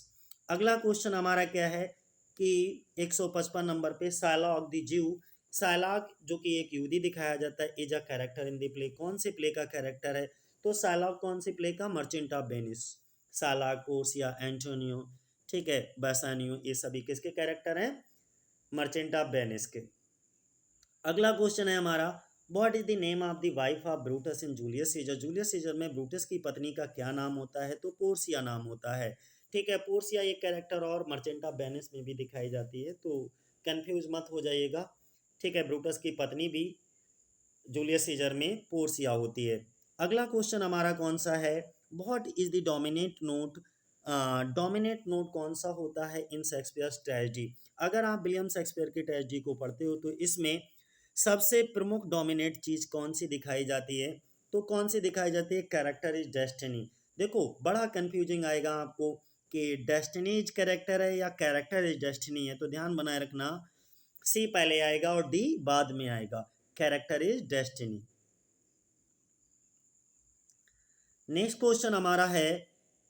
अगला क्वेश्चन हमारा क्या है, कि 155 नंबर पे, साइलॉग द ज्यू, साइलॉग जो कि एक यहूदी दिखाया जाता है, is a character in the play? कौन से प्ले का कैरेक्टर है? तो साइलॉग कौन सी प्ले का? Merchant of Venice. Shylock, Portia, Antonio, ठीक है, बेसानियो, ये सभी किसके कैरेक्टर हैं? मर्चेंट ऑफ वेनिस के। अगला क्वेश्चन है हमारा, what is the name of the wife of Brutus in Julius Caesar? Julius Caesar में ब्रूटस की पत्नी का क्या नाम होता है? तो पोर्सिया नाम होता है। ठीक है, पोर्सिया एक कैरेक्टर और मर्चेंट ऑफ वेनिस में भी दिखाई जाती है, तो कंफ्यूज मत हो जाइएगा। ठीक है, ब्रूटस की पत्नी भी जूलियस सीजर में पोर्सिया होती है। अगला क्वेश्चन हमारा कौन सा है, what is the dominate note? Dominate note कौन सा होता है इन शेक्सपियर ट्रेजेडी? अगर आप विलियम शेक्सपियर की ट्रेजेडी को पढ़ते हो तो इसमें सबसे प्रमुख डोमिनेट चीज कौन सी दिखाई जाती है? तो कौन सी दिखाई जाती है? Character is destiny. देखो बड़ा कंफ्यूजिंग आएगा आपको कि डेस्टिनी इज कैरेक्टर है या कैरेक्टर इज डेस्टिनी है, तो ध्यान बनाए रखना, सी पहले आएगा और डी बाद में आएगा। Character is destiny. Next question हमारा है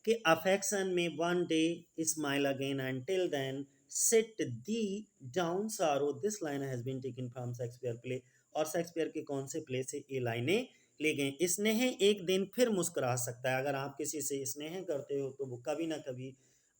कि अफेक्शन में one day smile again and till then sit the down sorrow, this line has been taken from Shakespeare play. और शेक्सपियर के कौन से प्ले से ये लाइनें ली गई? स्नेह एक दिन फिर मुस्कुरा सकता है। अगर आप किसी से स्नेह करते हो तो वो कभी ना कभी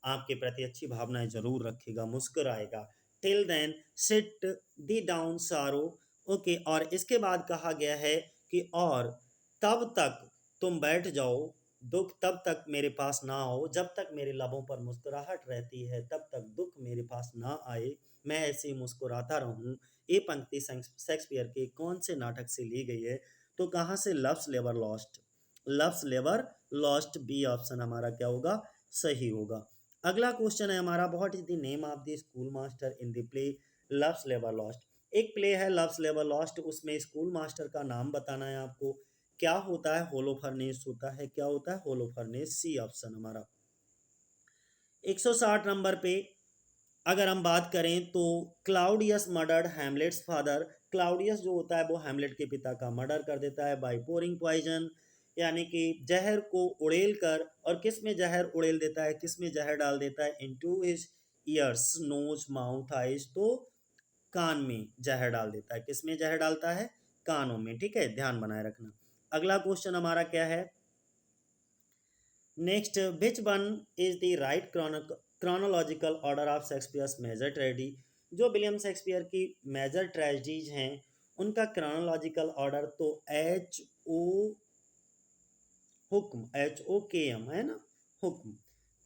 आपके प्रति अच्छी भावनाएं जरूर रखेगा, मुस्कुराएगा। Till then sit the down सारो। ओके, और इसके बाद कहा गया है कि और तब तक तुम बैठ जाओ, दुख तब तक मेरे पास ना आओ, जब तक मेरे लबों पर मुस्कुराहट रहती है तब तक दुख मेरे पास ना आए, मैं ऐसे ही मुस्कुराता रहूं। ये पंक्ति शेक्सपियर के कौन से नाटक से ली गई है? तो कहाँ से? लव्स लेवर लॉस्ट। लव्स लेवर लॉस्ट, बी ऑप्शन हमारा क्या होगा? सही होगा। अगला क्वेश्चन है हमारा, what is the name of the school master in the play love's लेवर लॉस्ट। एक प्ले है लव्स लेवर लॉस्ट, उसमें स्कूल मास्टर का नाम बताना है आपको। क्या होता है? होलोफर्नेस होता है। क्या होता है? होलोफर्नेस, सी ऑप्शन हमारा। 160 नंबर पे अगर हम बात करें तो Claudius murdered Hamlet's father. Claudius जो होता है वो हैमलेट के पिता का मर्डर कर देता है बाय पोरिंग पॉइजन, यानी कि जहर को उड़ेल कर। और किस में जहर उड़ेल देता है, किस में जहर डाल देता है? Into his ears, nose, mouth, eyes. तो कान में जहर डाल देता है। किस में जहर डालता है? कानों में। ठीक है, ध्यान बनाए रखना। अगला क्वेश्चन हमारा क्या है? Next, which one is the right chronological order of Shakespeare's major tragedy. जो विलियम शेक्सपियर की मेजर ट्रेजेडीज हैं उनका क्रोनोलॉजिकल ऑर्डर तो एच ओ हुक्म, एच ओ के एम है ना, हुक्म।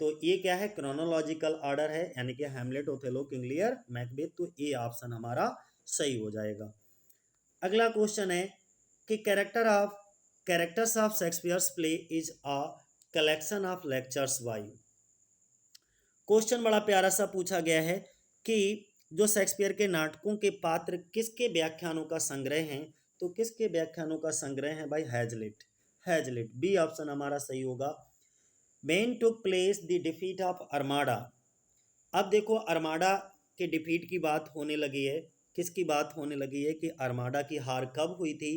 तो ये क्या है? क्रोनोलॉजिकल ऑर्डर है, यानी कि Hamlet, Othello, King Lear, Macbeth. तो ए ऑप्शन हमारा सही हो जाएगा। अगला क्वेश्चन है कि characters of Shakespeare's play is a collection of lectures bye. Question बड़ा प्यारा सा पूछा गया है कि जो शेक्सपियर के नाटकों के पात्र किसके व्याख्यानों का संग्रह हैं? तो किसके व्याख्यानों का संग्रह है भाई? हैजलिट। हैजलिट, बी ऑप्शन हमारा सही होगा। When took place the defeat of Armada. अब देखो अर्माडा के डिफीट की बात होने लगी है। किसकी बात होने लगी है? कि अर्माडा की हार कब हुई थी?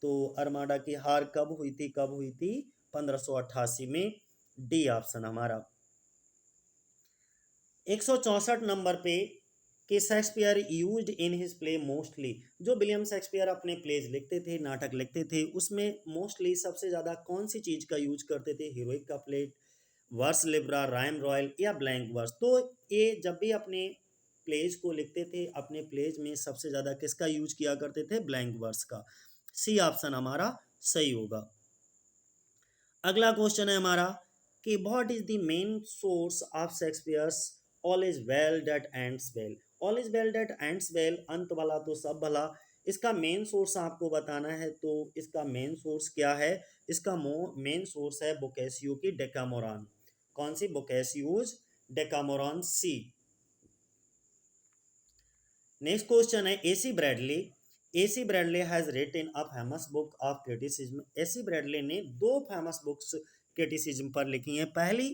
तो अर्माडा की हार कब हुई थी? कब हुई थी? 1588 में, डी ऑप्शन हमारा। 164 नंबर पे कि Shakespeare used in his play mostly. जो विलियम शेक्सपियर अपने प्लेज लिखते थे, नाटक लिखते थे, उसमें मोस्टली सबसे ज़्यादा कौन सी चीज़ का यूज करते थे? Heroic couplet, verse libre, rhyme royal या ब्लैंक वर्स। तो ये जब भी अपने प्लेज को लिखते थे, अपने प्लेज में सबसे ज़्यादा किसका यूज किया करते थे? ब्लैंक वर्स का। सी ऑप्शन हमारा सही होगा। अगला क्वेश्चन है हमारा कि what is the main source of Shakespeare's all is well that ends well. All is well that ends well, अंत भला तो सब भला, इसका मेन सोर्स आपको बताना है। तो इसका मेन सोर्स क्या है? इसका मेन सोर्स है बोकेसियो की डेकामोरान। कौन सी? Boccaccio's Decameron, C. Next question है A C Bradley. A C Bradley has written a famous book of criticism. A C Bradley ने दो फेमस बुक्स क्रिटिसिज्म पर लिखी हैं। पहली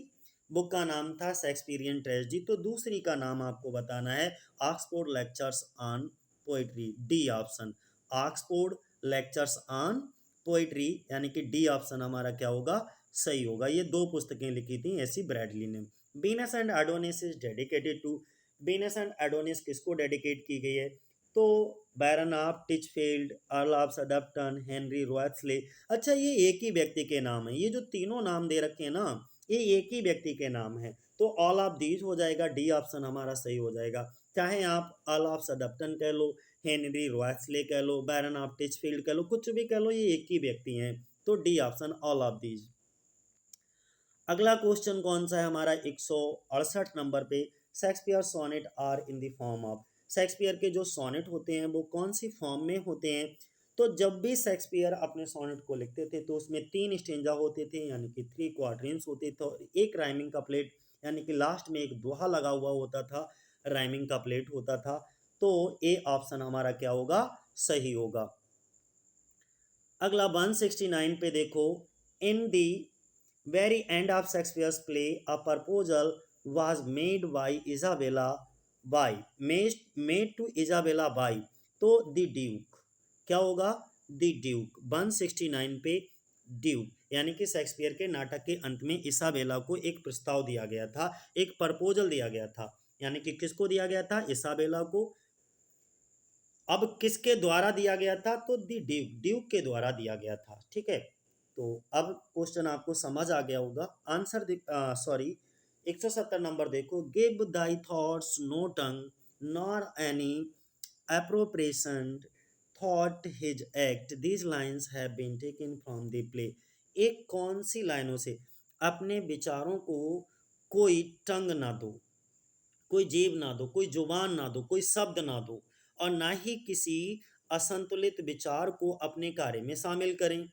बुक का नाम था शेक्सपियरियन ट्रेजेडी, तो दूसरी का नाम आपको बताना है Oxford lectures on poetry, D option. Oxford lectures on poetry, यानी कि डी ऑप्शन हमारा क्या होगा? सही होगा। ये दो पुस्तकें लिखी थी एसी ब्रैडली ने। Venus and Adonis is dedicated to. Venus and Adonis किसको डेडिकेट की गई है? तो baron of Titchfield, earl of Southampton, Henry Wriothesley. अच्छा, ये एक ही व्यक्ति के नाम है। ये जो तीनों नाम दे रखे हैं ना, ये एक ही व्यक्ति के नाम है। तो ऑल ऑफ दीज हो जाएगा, डी ऑप्शन हमारा सही हो जाएगा। चाहे आप अर्ल ऑफ सदप्टन कह लो, हेनरी रॉयट्सले कह लो, बैरन ऑफ टिचफील्ड कह लो, कुछ भी कह लो, ये एक ही व्यक्ति हैं। तो D option, all of these. अगला क्वेश्चन कौन सा है हमारा? 168 नंबर पे Shakespeare sonnet are in the form of. Shakespeare के जो सोनेट होते हैं वो कौन सी फॉर्म में होते हैं? तो जब भी शेक्सपियर अपने सोनेट को लिखते थे तो उसमें 3 स्टेंजा होते थे, यानी कि 3 क्वाड्रेंट्स होते थे, और एक राइमिंग कपलेट, यानी कि लास्ट में एक दोहा लगा हुआ होता था, राइमिंग कपलेट होता था। तो ए ऑप्शन हमारा क्या होगा? सही होगा। अगला 169 पे देखो, in the very end of Shakespeare's play a proposal was made by Isabella by made to Isabella by, तो द ड्यूक क्या होगा, द ड्यूक 169 पे ड्यूक यानी कि शेक्सपियर के नाटक के अंत में इसाबेला को एक प्रस्ताव दिया गया था, एक प्रपोजल दिया गया था, यानी कि किसको दिया गया था, इसाबेला को। अब किसके द्वारा दिया गया था, तो दी ड्यूक ड्यूक के द्वारा दिया गया था, ठीक है। तो अब क्वेश्चन आपको समझ आ गया होगा। आंसर सॉरी 170 नंबर देखो, give thy thoughts no tongue nor any appropriation thought his act these lines have been taken from the play. एक कौन सी लाइनों से, अपने विचारों को कोई टंग ना दो, कोई जेब ना दो, कोई जुबान ना दो, कोई शब्द ना दो, और ना ही किसी असंतुलित विचार को अपने कार्य में शामिल करें।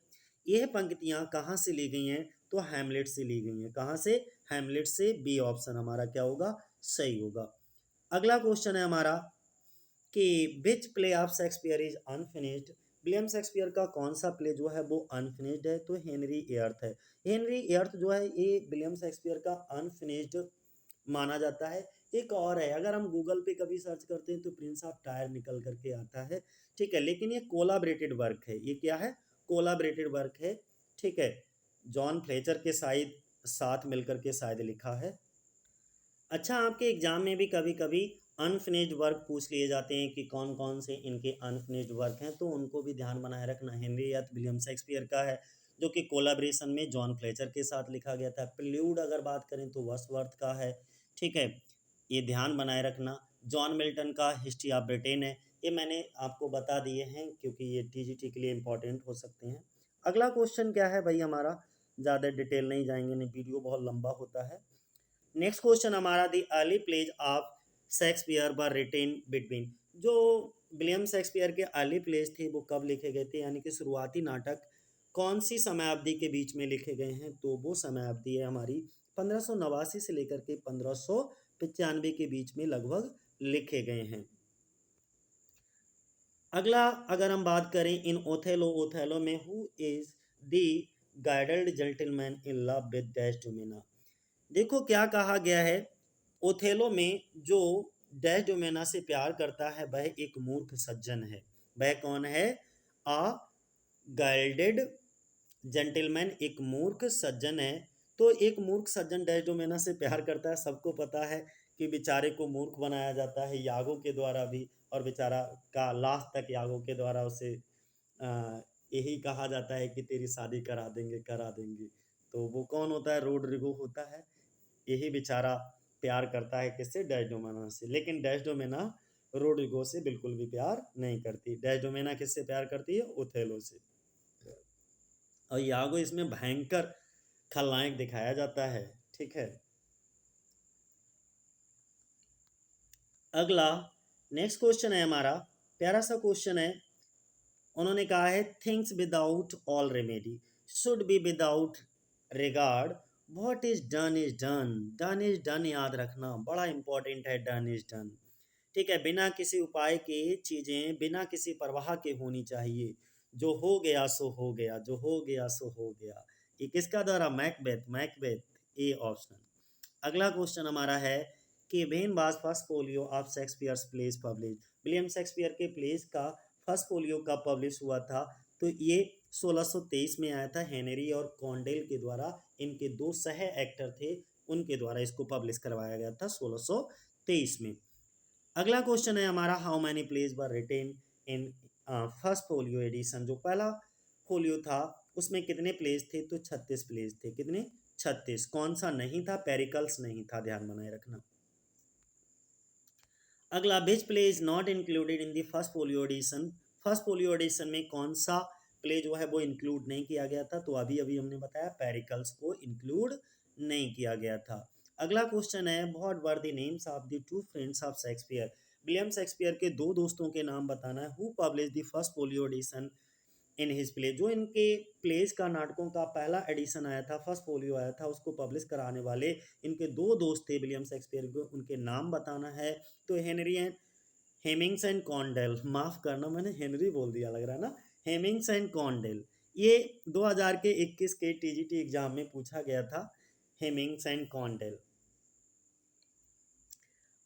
यह पंक्तियां कहाँ से ली गई हैं, तो हैमलेट से ली गई हैं। कहाँ से, हैमलेट से। बी ऑप्शन हमारा क्या होगा, सही होगा। अगला क्वेश्चन है हमारा कि which play of Shakespeare is unfinished. William Shakespeare का कौन सा प्ले जो है वो अनफिनिश्ड है, तो हेनरी एर्थ है। हेनरी एर्थ जो है ये विलियम शेक्सपियर का अनफिनिश्ड माना जाता है। एक और है, अगर हम गूगल पे कभी सर्च करते हैं तो प्रिंस ऑफ टायर निकल करके आता है, ठीक है, लेकिन ये कोलाबरेटेड वर्क है। ये क्या है, कोलाबरेटेड वर्क है, ठीक है। जॉन फ्लेचर के साथ मिलकर के शायद लिखा है। अच्छा, आपके एग्जाम में भी कभी कभी अनफिनिश्ड वर्क पूछ लिए जाते हैं कि कौन कौन से इनके अनफिनिश्ड वर्क हैं, तो उनको भी ध्यान बनाए रखना। हेनरी एर्थ विलियम शेक्सपियर का है, जो कि कोलाब्रेशन में जॉन फ्लेचर के साथ लिखा गया था। प्रिल्यूड अगर बात करें तो वर्ड्सवर्थ का है, ठीक है, ये ध्यान बनाए रखना। जॉन मिल्टन का हिस्ट्री ऑफ ब्रिटेन है। ये मैंने आपको बता दिए हैं क्योंकि ये टीजीटी के लिए इंपॉर्टेंट हो सकते हैं। अगला क्वेश्चन क्या है भाई हमारा, ज़्यादा डिटेल नहीं जाएंगे, नहीं वीडियो बहुत लंबा होता है। नेक्स्ट क्वेश्चन हमारा, the early plays of Shakespeare were written between. जो विलियम शेक्सपियर के अर्ली प्लेज थे वो कब लिखे गए थे, यानी कि शुरुआती नाटक कौन सी समयावधि के बीच में लिखे गए हैं, तो वो समयावधि है हमारी 1589 से लेकर के 1595 के बीच में लगभग लिखे गए हैं। अगला अगर हम बात करें इन ओथेलो, ओथेलो में who is the guided gentleman in love with Desdemona. देखो क्या कहा गया है, ओथेलो में जो डेस्डेमोना से प्यार करता है वह एक मूर्ख सज्जन है। वह कौन है, आ गाइल्डेड जेंटलमैन, एक मूर्ख सज्जन है। तो एक मूर्ख सज्जन डेस्डेमोना से प्यार करता है। सबको पता है कि बेचारे को मूर्ख बनाया जाता है यागो के द्वारा भी, और बेचारा का लास्ट तक यागो के द्वारा उसे यही कहा जाता है कि तेरी शादी करा देंगे करा देंगे। तो वो कौन होता है, रोड्रिगो होता है। यही बेचारा प्यार करता है किससे, डेस्डेमोना से। लेकिन डेस्डेमोना रोड्रिगो से बिल्कुल भी प्यार नहीं करती। डेस्डेमोना किससे प्यार करती है, ओथेलो से। और यागो इसमें भयंकर खलनायक दिखाया जाता है, ठीक है। अगला नेक्स्ट क्वेश्चन है हमारा, प्यारा सा क्वेश्चन है। उन्होंने कहा है things without all remedy should be without regard, what is done, done is done याद रखना, बड़ा इंपॉर्टेंट है, डन इज डन, ठीक है। बिना किसी उपाय के चीजें बिना किसी परवाह के होनी चाहिए। जो हो गया सो हो गया, जो हो गया सो हो गया। ये किसका द्वारा, मैकबेथ, मैकबेथ, ए ऑप्शन। अगला क्वेश्चन हमारा है कि when was first folio of Shakespeare's place publish. William Shakespeare के प्लेस का फर्स्ट फोलियो कब पब्लिश हुआ था, तो ये 1623 में आया था। हेनरी और कॉन्डेल के द्वारा, इनके दो सह एक्टर थे, उनके द्वारा इसको पब्लिश करवाया गया था 1623 में। अगला क्वेश्चन है हमारा, how many plays were written in first folio edition. जो पहला फोलियो था उसमें कितने प्लेज थे, तो 36 प्लेज थे। कितने, 36। कौन सा नहीं था, पेरिकल्स नहीं था, ध्यान बनाए रखना। अगला, which play is not included in the first folio edition. First folio edition में कौन सा प्ले जो है वो इंक्लूड नहीं किया गया था, तो अभी अभी हमने बताया पेरिकल्स को इंक्लूड नहीं किया गया था। अगला क्वेश्चन है, what were the names of the two friends of Shakespeare. William Shakespeare के दो दोस्तों के नाम बताना है। Who publish the first folio edition in his play. जो इनके प्लेज का, नाटकों का पहला एडिशन आया था, फर्स्ट फोलियो आया था, उसको पब्लिश कराने वाले इनके दो दोस्त थे विलियम शेक्सपियर को, उनके नाम बताना है। तो हेमिंग्स एंड कॉन्डेल, माफ करना मैंने हेनरी बोल दिया लग रहा है ना, हेमिंग्स एंड कॉन्डेल, ये 2021 के टीजीटी एग्जाम में पूछा गया था, हेमिंग्स एंड कॉन्डेल।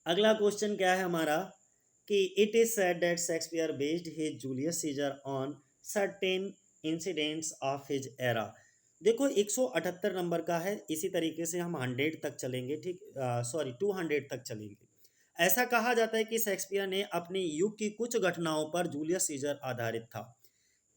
अगला क्वेश्चन क्या है हमारा कि it is said that Shakespeare based his Julius Caesar on certain incidents of his era. देखो 178 नंबर का है, इसी तरीके से हम 100 तक चलेंगे, ठीक, सॉरी 200 तक चलेंगे। ऐसा कहा जाता है कि शेक्सपियर ने अपने युग की कुछ घटनाओं पर जूलियस सीजर आधारित था।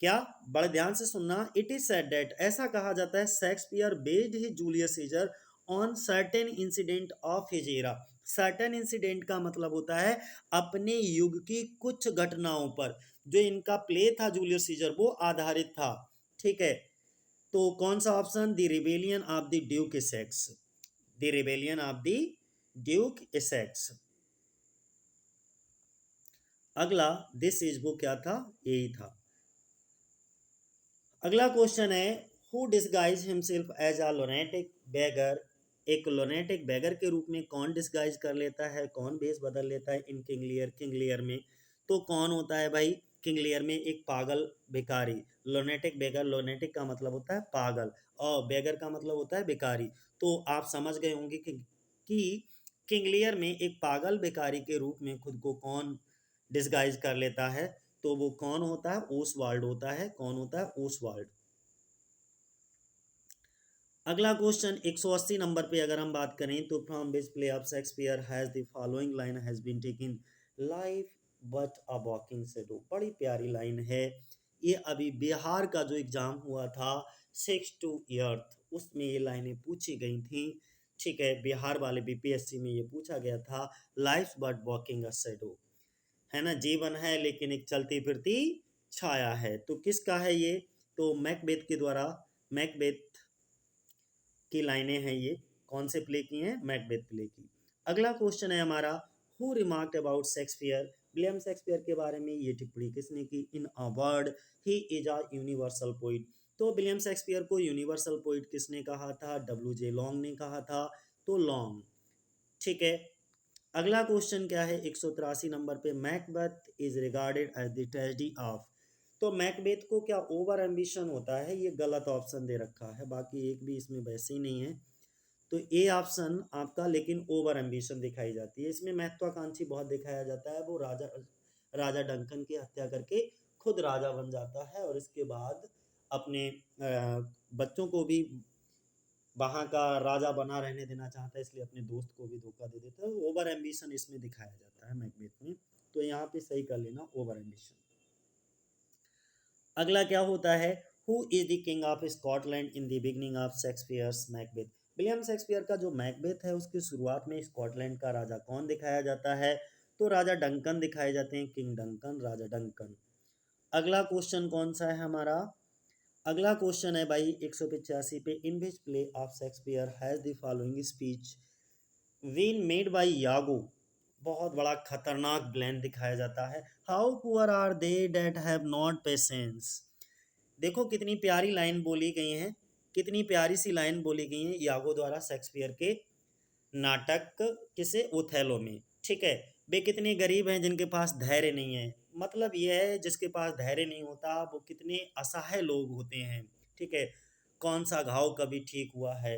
क्या, बड़े ध्यान से सुनना, इट इज सेड दैट, ऐसा कहा जाता है, Shakespeare based his Julius Caesar on certain incident of his era. Certain incident का मतलब होता है अपने युग की कुछ घटनाओं पर जो इनका प्ले था जूलियस सीजर वो आधारित था, ठीक है। तो कौन सा option, the rebellion of the duke Essex, the rebellion of the duke Essex. अगला दिस इज बुक क्या था, यही था। अगला क्वेश्चन है who disguise himself as a lunatic beggar, एक लोनेटिक बेगर के रूप में कौन डिस्गाइज कर लेता है, कौन भेष बदल लेता है इन किंग लियर, किंग लियर में। तो कौन होता है भाई, किंग लियर में एक पागल भिखारी, लोनेटिक बेगर, लोनेटिक का मतलब होता है पागल और बेगर का मतलब होता है भिखारी। तो आप समझ गए होंगे कि किंग लियर में एक पागल भिखारी के रूप में खुद को कौन डिस्गाइज कर लेता है, तो वो कौन होता है, ओसवाल्ड होता है। कौन होता है, ओसवाल्ड। अगला क्वेश्चन 180 नंबर पे अगर हम बात करें तो from which play of Shakespeare has the following line has been taken, life but a walking shadow, बड़ी प्यारी लाइन है। ये अभी बिहार का जो एग्जाम हुआ था 6 टू अर्थ, उसमें ये लाइनें पूछी गई थी, ठीक है। बिहार वाले बीपीएससी में ये पूछा गया था, life but walking a shadow, है ना, जीवन है लेकिन एक चलती फिरती छाया है। तो किसका है ये, तो मैकबेथ के द्वारा, मैकबेथ की लाइनें हैं ये, कौन से प्ले की हैं, मैकबेथ प्ले की। अगला क्वेश्चन है हमारा who remarked about Shakespeare, William Shakespeare के बारे में ये टिप्पणी किसने की, in a word he is a universal poet. तो विलियम शेक्सपियर को यूनिवर्सल पोइट किसने कहा था, डब्ल्यू जे लॉन्ग ने कहा था, तो लॉन्ग, ठीक है। अगला क्वेश्चन क्या है 183 नंबर पे, Macbeth is regarded as the tragedy of, तो मैकबेथ को क्या ओवर एम्बिशन होता है, ये गलत ऑप्शन दे रखा है, बाकी एक भी इसमें वैसे ही नहीं है। तो ए ऑप्शन आपका, लेकिन ओवर एम्बिशन दिखाई जाती है इसमें, महत्वाकांक्षी बहुत दिखाया जाता है, वो राजा राजा डंकन की हत्या करके खुद राजा बन जाता है और इसके बाद अपने बच्चों को भी वहाँ का राजा बना रहने देना चाहता है, इसलिए अपने दोस्त को भी धोखा दे देता है। ओवर एम्बिशन इसमें दिखाया जाता है मैकबेथ में, तो यहाँ पे सही कर लेना, ओवर एम्बिशन। अगला क्या होता है, who is the king of Scotland in the beginning of Shakespeare's Macbeth, William Shakespeare का जो मैकबेथ है उसकी शुरुआत में स्कॉटलैंड का राजा कौन दिखाया जाता है, तो राजा डंकन दिखाए जाते हैं, किंग डंकन, राजा डंकन। अगला क्वेश्चन कौन सा है हमारा, अगला क्वेश्चन है भाई 185 पे, in which play of Shakespeare has the following speech been made by Iago, बहुत बड़ा खतरनाक ब्लैंड दिखाया जाता है, how poor are they that have not patience. देखो कितनी प्यारी लाइन बोली गई है, कितनी प्यारी सी लाइन बोली गई है यागो द्वारा शेक्सपियर के नाटक किसे, ओथेलो में, ठीक है। वे कितने गरीब हैं जिनके पास धैर्य नहीं है, मतलब यह है जिसके पास धैर्य नहीं होता वो कितने असहाय लोग होते हैं, ठीक है। कौन सा घाव कभी ठीक हुआ है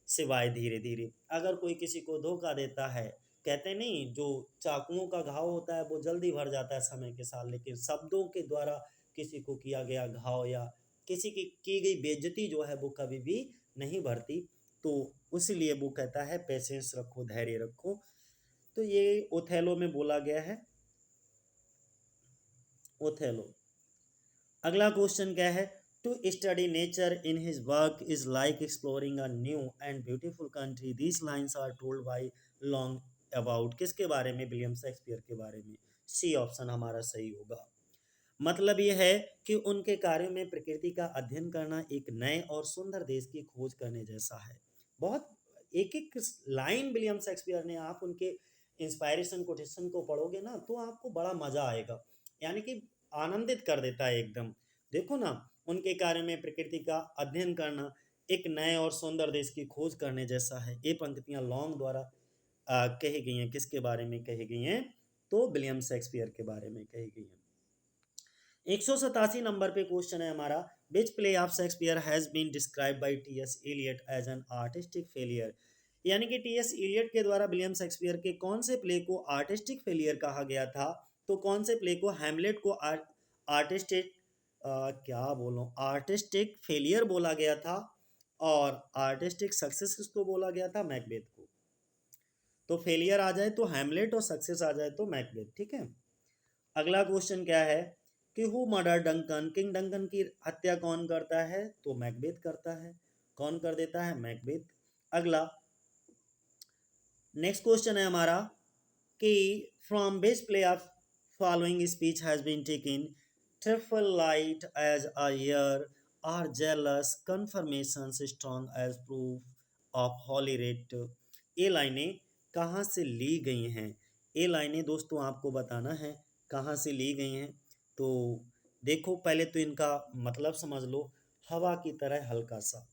सिवाय धीरे धीरे, अगर कोई किसी को धोखा देता है, कहते नहीं जो चाकुओं का घाव होता है वो जल्दी भर जाता है समय के साथ, लेकिन शब्दों के द्वारा किसी को किया गया घाव या किसी की गई बेइज्जती जो है वो कभी भी नहीं भरती। तो उसीलिए वो कहता है पेशेंस रखो, धैर्य रखो। तो ये ओथेलो में बोला गया है, ओथेलो। अगला क्वेश्चन क्या है, to study nature in his work is like exploring a new and beautiful country, these lines are told by Long about, किसके बारे में, विलियम शेक्सपियर के बारे में, सी ऑप्शन हमारा सही होगा। मतलब यह है कि उनके कार्यों में प्रकृति का अध्ययन करना एक नए और सुंदर देश की खोज करने जैसा है। बहुत एक एक लाइन विलियम शेक्सपियर ने, आप उनके इंस्पायरेशन कोटेशन को पढ़ोगे ना तो आपको बड़ा मजा आएगा, यानी कि आनंदित कर देता है एकदम। देखो ना, उनके कार्य में प्रकृति का अध्ययन करना एक नए और सुंदर देश की खोज करने जैसा है, ये पंक्तियां लॉन्ग द्वारा कही गई हैं, किसके बारे में कही गई हैं, तो विलियम शेक्सपियर के बारे में कही गई है। 187 नंबर पे क्वेश्चन है हमारा, which play of Shakespeare has been describe by T S. Eliot as an artistic failure. यानी कि टी.एस. एलियट के द्वारा विलियम शेक्सपियर के कौन से प्ले को आर्टिस्टिक फेलियर कहा गया था? तो कौन से प्ले को? हैमलेट को आर्टिस्टिक क्या बोलो आर्टिस्टिक फेलियर बोला गया था, और आर्टिस्टिक सक्सेस किसको बोला गया था? मैकबेथ को। तो फेलियर आ जाए तो हैमलेट और सक्सेस आ जाए तो मैकबेथ। ठीक है, अगला क्वेश्चन क्या है कि who murder Duncan, king Duncan की हत्या कौन करता है? तो मैकबेथ करता है। कौन कर देता है? मैकबेथ। अगला नेक्स्ट क्वेश्चन है हमारा कि from which play of following speech has been taken trifle light as a air are jealous confirmation strong as proof of holy writ. ये लाइनें कहाँ से ली गई हैं? ये लाइनें दोस्तों आपको बताना है कहाँ से ली गई हैं। तो देखो पहले तो इनका मतलब समझ लो, हवा की तरह हल्का सा।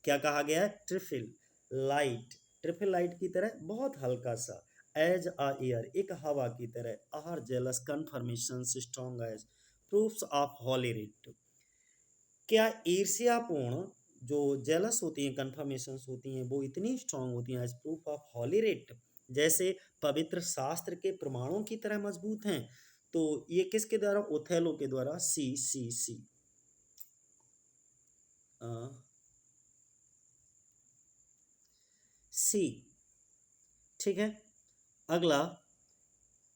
क्या कहा गया है? ट्रिफिल लाइट, ट्रिफिल लाइट की तरह बहुत हल्का सा, एज अ एयर एक हवा की तरह, are jealous confirmation strong as proofs of holy writ. क्या ईर्ष्यापूर्ण जो जेलस होती हैं, कन्फर्मेशंस होती हैं, वो इतनी स्ट्रांग होती हैं as proof of holy writ, जैसे पवित्र शास्त्र के प्रमाणों की तरह मजबूत हैं? तो ये किसके द्वारा? ओथेलो के द्वारा। सी सी सी सी। ठीक है, अगला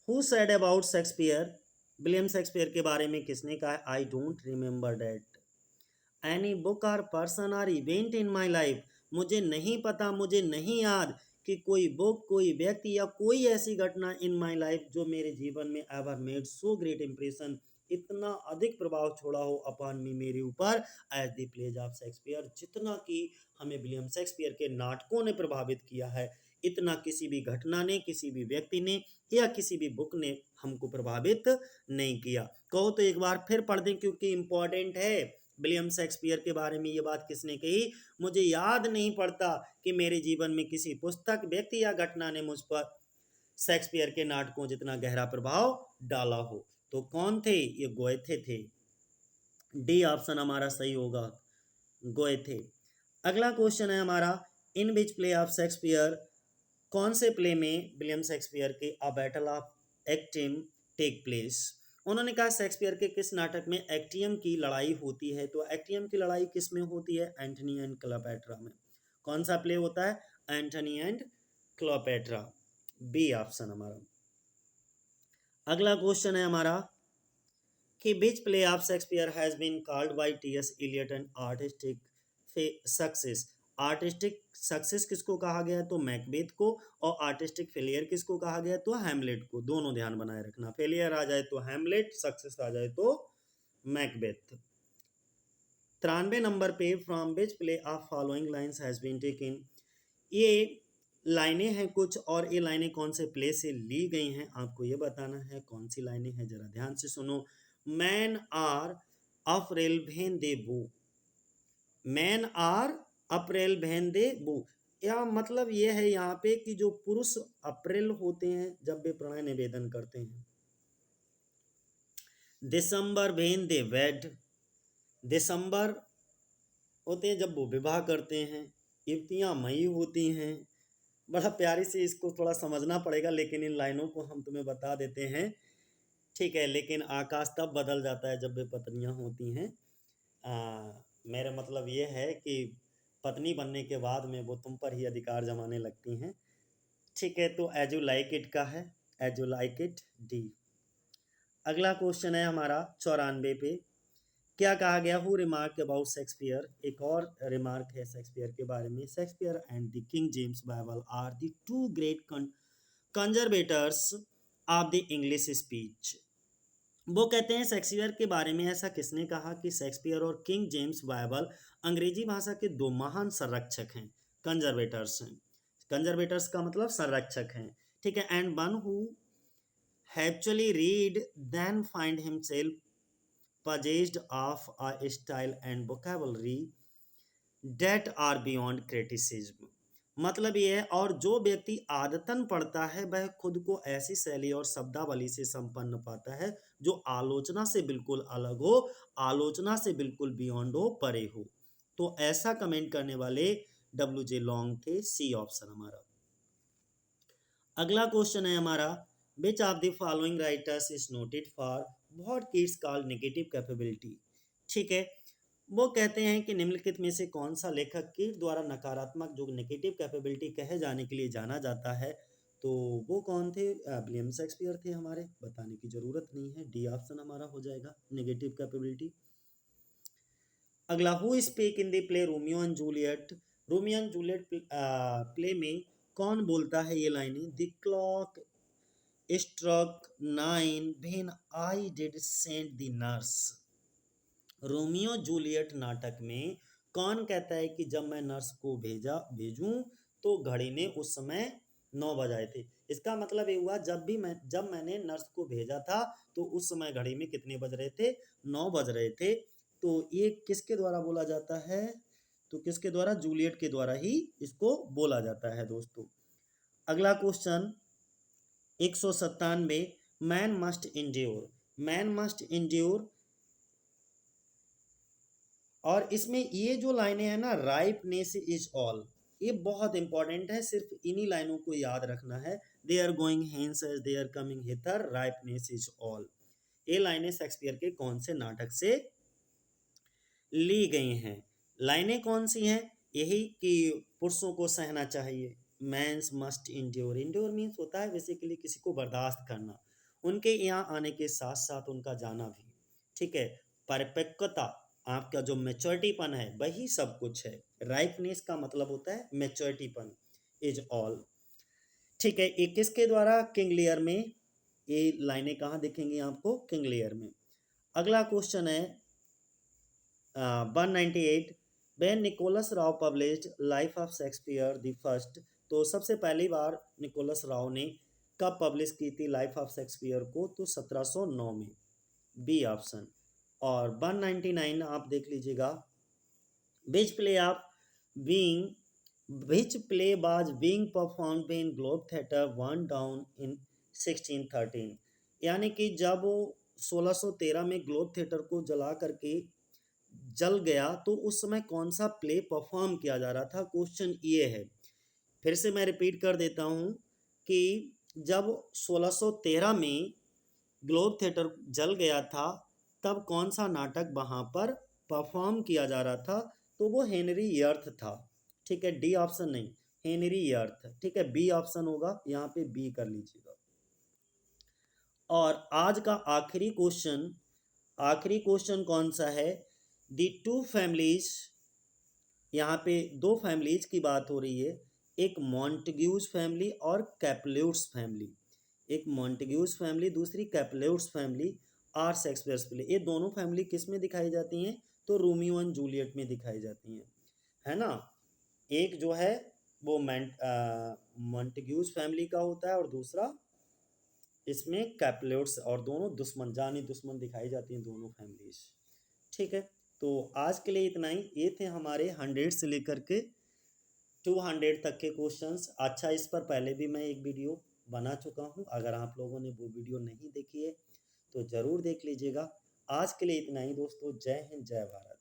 who said about Shakespeare, William Shakespeare के बारे में किसने कहा है? I don't remember that any book और पर्सन और इवेंट इन माई लाइफ। मुझे नहीं पता, मुझे नहीं याद कि कोई बुक, कोई व्यक्ति या कोई ऐसी घटना इन माई लाइफ जो मेरे जीवन में ever made so great impression, इतना अधिक प्रभाव छोड़ा हो अपॉन मी, मेरे ऊपर, as the plays of Shakespeare, जितना कि हमें विलियम शेक्सपियर के नाटकों ने प्रभावित किया है, इतना किसी भी घटना ने, किसी भी व्यक्ति ने या किसी भी बुक ने हमको प्रभावित नहीं किया। कहो तो एक बार फिर पढ़ दें क्योंकि इंपॉर्टेंट है। विलियम शेक्सपियर के बारे में ये बात किसने कही? मुझे याद नहीं पड़ता कि मेरे जीवन में किसी पुस्तक, व्यक्ति या घटना ने मुझ पर शेक्सपियर के नाटकों जितना गहरा प्रभाव डाला हो। तो कौन थे? ये गोएथे थे। डी ऑप्शन हमारा सही होगा, गोएथे। अगला क्वेश्चन है हमारा, in which play of Shakespeare, कौन से प्ले में विलियम शेक्सपियर के a battle of Actium take place? उन्होंने कहा शेक्सपियर के किस नाटक में एक्टियम की लड़ाई होती है? तो एक्टियम की लड़ाई किस में होती है? एंटनी एंड क्लोपेट्रा में। कौन सा प्ले होता है? Antony and Cleopatra. B option हमारा। अगला क्वेश्चन है हमारा कि which play of Shakespeare has been called by T S. Eliot an artistic success. Artistic success किसको कहा गया? तो मैकबेथ को। और आर्टिस्टिक फेलियर किसको कहा गया? तो हैमलेट को। दोनों ध्यान बनाए रखना, फेलियर आ जाए तो हैमलेट, सक्सेस आ जाए तो मैकबेथ। 93 नंबर पे from which play of following lines has been taken. ये लाइनें हैं कुछ, और ये लाइनें कौन से प्ले से ली गई हैं आपको ये बताना है। कौन सी लाइनें हैं जरा ध्यान से सुनो। मैन आर अप्रैल भेन दे बू, मैन आर अप्रैल भेन दे बू, या मतलब ये है यहाँ पे कि जो पुरुष अप्रैल होते हैं जब वे प्रणय निवेदन करते हैं। दिसंबर भेन दे वेड, दिसंबर होते हैं जब वो विवाह करते हैं। युवतियाँ मई होती हैं। बड़ा प्यारी से इसको थोड़ा समझना पड़ेगा, लेकिन इन लाइनों को हम तुम्हें बता देते हैं। ठीक है, लेकिन आकाश तब बदल जाता है जब वे पत्नियां होती हैं। मेरा मतलब ये है कि पत्नी बनने के बाद में वो तुम पर ही अधिकार जमाने लगती हैं। ठीक है, तो एज यू लाइक इट का है, as you like it D. अगला क्वेश्चन है हमारा 94 पे, क्या कहा गया? Who remark about Shakespeare. एक और रिमार्क है शेक्सपियर के बारे में। Shakespeare and the King James Bible are the two great conservators of the English speech. वो कहते हैं शेक्सपियर के बारे में ऐसा किसने कहा कि शेक्सपियर और किंग जेम्स बाइबल अंग्रेजी भाषा के दो महान संरक्षक हैं। कंजर्वेटर्स हैं। कंजर्वेटर्स का मतलब संरक्षक हैं। ठीक है, and one who habitually read then find himself possessed of a style and vocabulary that are beyond criticism। मतलब ये है, और जो व्यक्ति आदतन पढ़ता है वह खुद को ऐसी शैली और शब्दावली से संपन्न पाता है जो आलोचना से बिल्कुल अलग हो, आलोचना से बिल्कुल बियॉन्ड हो, परे हो। तो ऐसा कमेंट करने वाले WJ लॉन्ग थे, सी ऑप्शन हमारा। अगला क्वेश्चन है हमारा, विच of the following writers is noted for what kids called negative capability. ठीक है, वो कहते हैं कि निम्नलिखित में से कौन सा लेखक कीट द्वारा नकारात्मक जो नेगेटिव कैपेबिलिटी कहे जाने के लिए जाना जाता है। तो वो कौन थे? विलियम शेक्सपियर थे हमारे, बताने की जरूरत नहीं है, डी ऑप्शन हमारा हो जाएगा नेगेटिव कैपेबिलिटी। अगला, who speak in the play Romeo and Juliet. Romeo and Juliet play में कौन बोलता है ये लाइनें? The clock struck 9 when I did send the nurse. Romeo Juliet नाटक में कौन कहता है कि जब मैं नर्स को भेजूं तो घड़ी ने उस समय 9 बजाए थे। इसका मतलब ये हुआ जब मैंने नर्स को भेजा था तो उस समय घड़ी में कितने बज रहे थे? 9 बज रहे थे। तो ये किसके द्वारा बोला जाता है? तो किसके द्वारा? जूलियट के द्वारा ही इसको बोला जाता है दोस्तों। अगला question 197, man must endure. Man must endure, और इसमें ये जो लाइनें हैं ना, राइपनेस इज ऑल, ये बहुत इंपॉर्टेंट है, सिर्फ इन्हीं लाइनों को याद रखना है। They are going hence as they are coming hither, ripeness is all. ये लाइनें शेक्सपियर के कौन से नाटक से ली गई हैं? लाइनें कौन सी हैं? यही कि पुरुषों को सहना चाहिए, men's must endure. Endure means होता है बेसिकली किसी को बर्दाश्त करना, उनके यहाँ आने के साथ साथ उनका जाना भी। ठीक है, परिपक्वता, आपका जो मेच्योरिटीपन है वही सब कुछ है। राइपनेस का मतलब होता है मेच्योरिटीपन, इज ऑल। ठीक है, ये किसके द्वारा? किंग लियर में। ये लाइनें कहाँ दिखेंगी आपको? किंग लियर में। अगला क्वेश्चन है 198, when Nicholas Rowe published life of Shakespeare the first. तो सबसे पहली बार निकोलस राव ने कब पब्लिश की थी लाइफ ऑफ शेक्सपियर को? तो 1709 में, बी ऑप्शन। और 199 आप देख लीजिएगा, विच play of being which play was being performed in globe theatre one down in 1613। यानी कि जब वो 1613 में ग्लोब थिएटर को जला करके जल गया तो उस समय कौन सा प्ले परफॉर्म किया जा रहा था? क्वेश्चन ये है। फिर से मैं रिपीट कर देता हूँ कि जब 1613 में ग्लोब थिएटर जल गया था तब कौन सा नाटक वहाँ पर परफॉर्म किया जा रहा था? तो वो हेनरी यर्थ था। ठीक है, डी ऑप्शन नहीं, हेनरी यर्थ। ठीक है, बी ऑप्शन होगा, यहाँ पे बी कर लीजिएगा। और आज का आखिरी क्वेश्चन कौन सा है? दी टू फैमिलीज, यहाँ पे दो फैमिलीज की बात हो रही है, एक मॉन्टेग्यूज फैमिली और कैपुलेट्स फैमिली। एक मॉन्टेग्यूज फैमिली, दूसरी Capulets family are Shakespeare's play. ये दोनों फैमिली किस में दिखाई जाती हैं? तो रोमियो एंड जूलियट में दिखाई जाती हैं, है ना। एक जो है वो मॉन्टेग्यूज फैमिली का होता है और दूसरा इसमें कैपुलेट्स, और दोनों दुश्मन, जानी दुश्मन दिखाई जाती हैं दोनों फैमिलीज। ठीक है, तो आज के लिए इतना ही। ये थे हमारे 100 से लेकर के 200 तक के क्वेश्चंस। अच्छा, इस पर पहले भी मैं एक वीडियो बना चुका हूँ, अगर आप लोगों ने वो वीडियो नहीं देखी है तो ज़रूर देख लीजिएगा। आज के लिए इतना ही दोस्तों, जय हिंद, जय भारत।